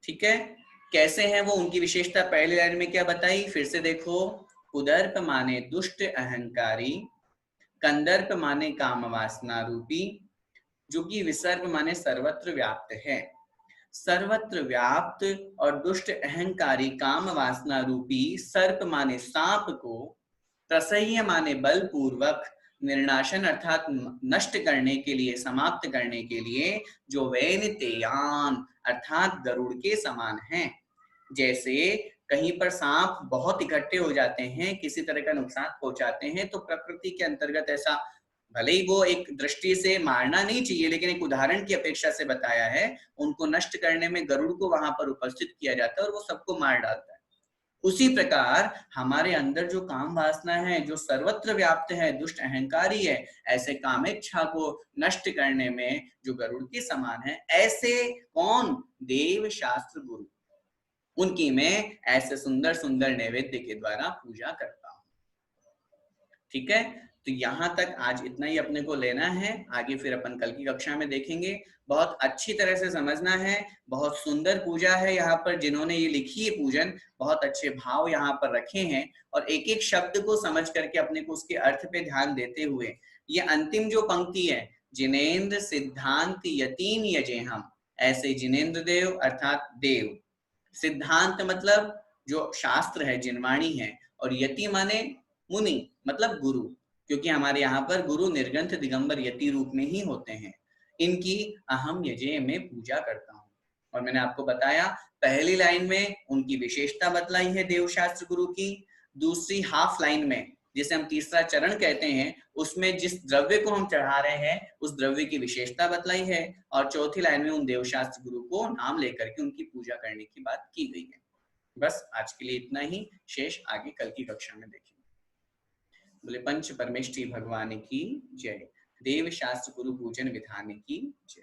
ठीक है, कैसे हैं वो, उनकी विशेषता पहली लाइन में क्या बताई, फिर से देखो। उदर्प माने दुष्ट अहंकारी, कंदर्प माने काम वासना रूपी, जो कि विसर्प माने सर्वत्र व्याप्त है। सर्वत्र व्याप्त और दुष्ट अहंकारी काम वासना रूपी सर्प माने सांप को, प्रसह्य माने बलपूर्वक, निर्नाशन अर्थात नष्ट करने के लिए, समाप्त करने के लिए, जो वैनतेयान अर्थात गरुड़ के समान हैं। जैसे कहीं पर सांप बहुत इकट्ठे हो जाते हैं, किसी तरह का नुकसान पहुंचाते हैं, तो प्रकृति के अंतर्गत ऐसा, भले ही वो एक दृष्टि से मारना नहीं चाहिए, लेकिन एक उदाहरण की अपेक्षा से बताया है, उनको नष्ट करने में गरुड़ को वहां पर उपस्थित किया जाता है और वो सबको मार डालता है। उसी प्रकार हमारे अंदर जो काम वासना है, जो सर्वत्र व्याप्त है, दुष्ट अहंकारी है, ऐसे कामेच्छा को नष्ट करने में जो गरुड़ के समान है, ऐसे कौन? देव शास्त्र गुरु, उनकी मैं ऐसे सुंदर सुंदर नैवेद्य के द्वारा पूजा करता हूं। ठीक है, तो यहां तक आज इतना ही अपने को लेना है। आगे फिर अपन कल की कक्षा में देखेंगे। बहुत अच्छी तरह से समझना है। बहुत सुंदर पूजा है यहाँ पर, जिन्होंने ये लिखी है पूजन, बहुत अच्छे भाव यहाँ पर रखे हैं, और एक एक शब्द को समझ करके अपने को उसके अर्थ पे ध्यान देते हुए, ये अंतिम जो पंक्ति है, जिनेन्द्र सिद्धांत यतीम यजे हम, ऐसे जिनेन्द्र देव अर्थात देव, सिद्धांत मतलब जो शास्त्र है, जिनवाणी है, और यति माने मुनि मतलब गुरु, क्योंकि हमारे यहाँ पर गुरु निर्ग्रंथ दिगंबर यति रूप में ही होते हैं। इनकी अहम यजे में पूजा करता हूँ। और मैंने आपको बताया पहली लाइन में उनकी विशेषता बतलाई है देवशास्त्र गुरु की, दूसरी हाफ लाइन में जिसे हम तीसरा चरण कहते हैं, उसमें जिस द्रव्य को हम चढ़ा रहे हैं उस द्रव्य की विशेषता बतलाई है, और चौथी लाइन में उन देवशास्त्र गुरु को नाम लेकर के उनकी पूजा करने की बात की गई है। बस आज के लिए इतना ही, शेष आगे कल की कक्षा में देखेंगे। बोले पंच परमेष्ठी भगवान की जय, देव शास्त्र गुरु पूजन विधान की जय।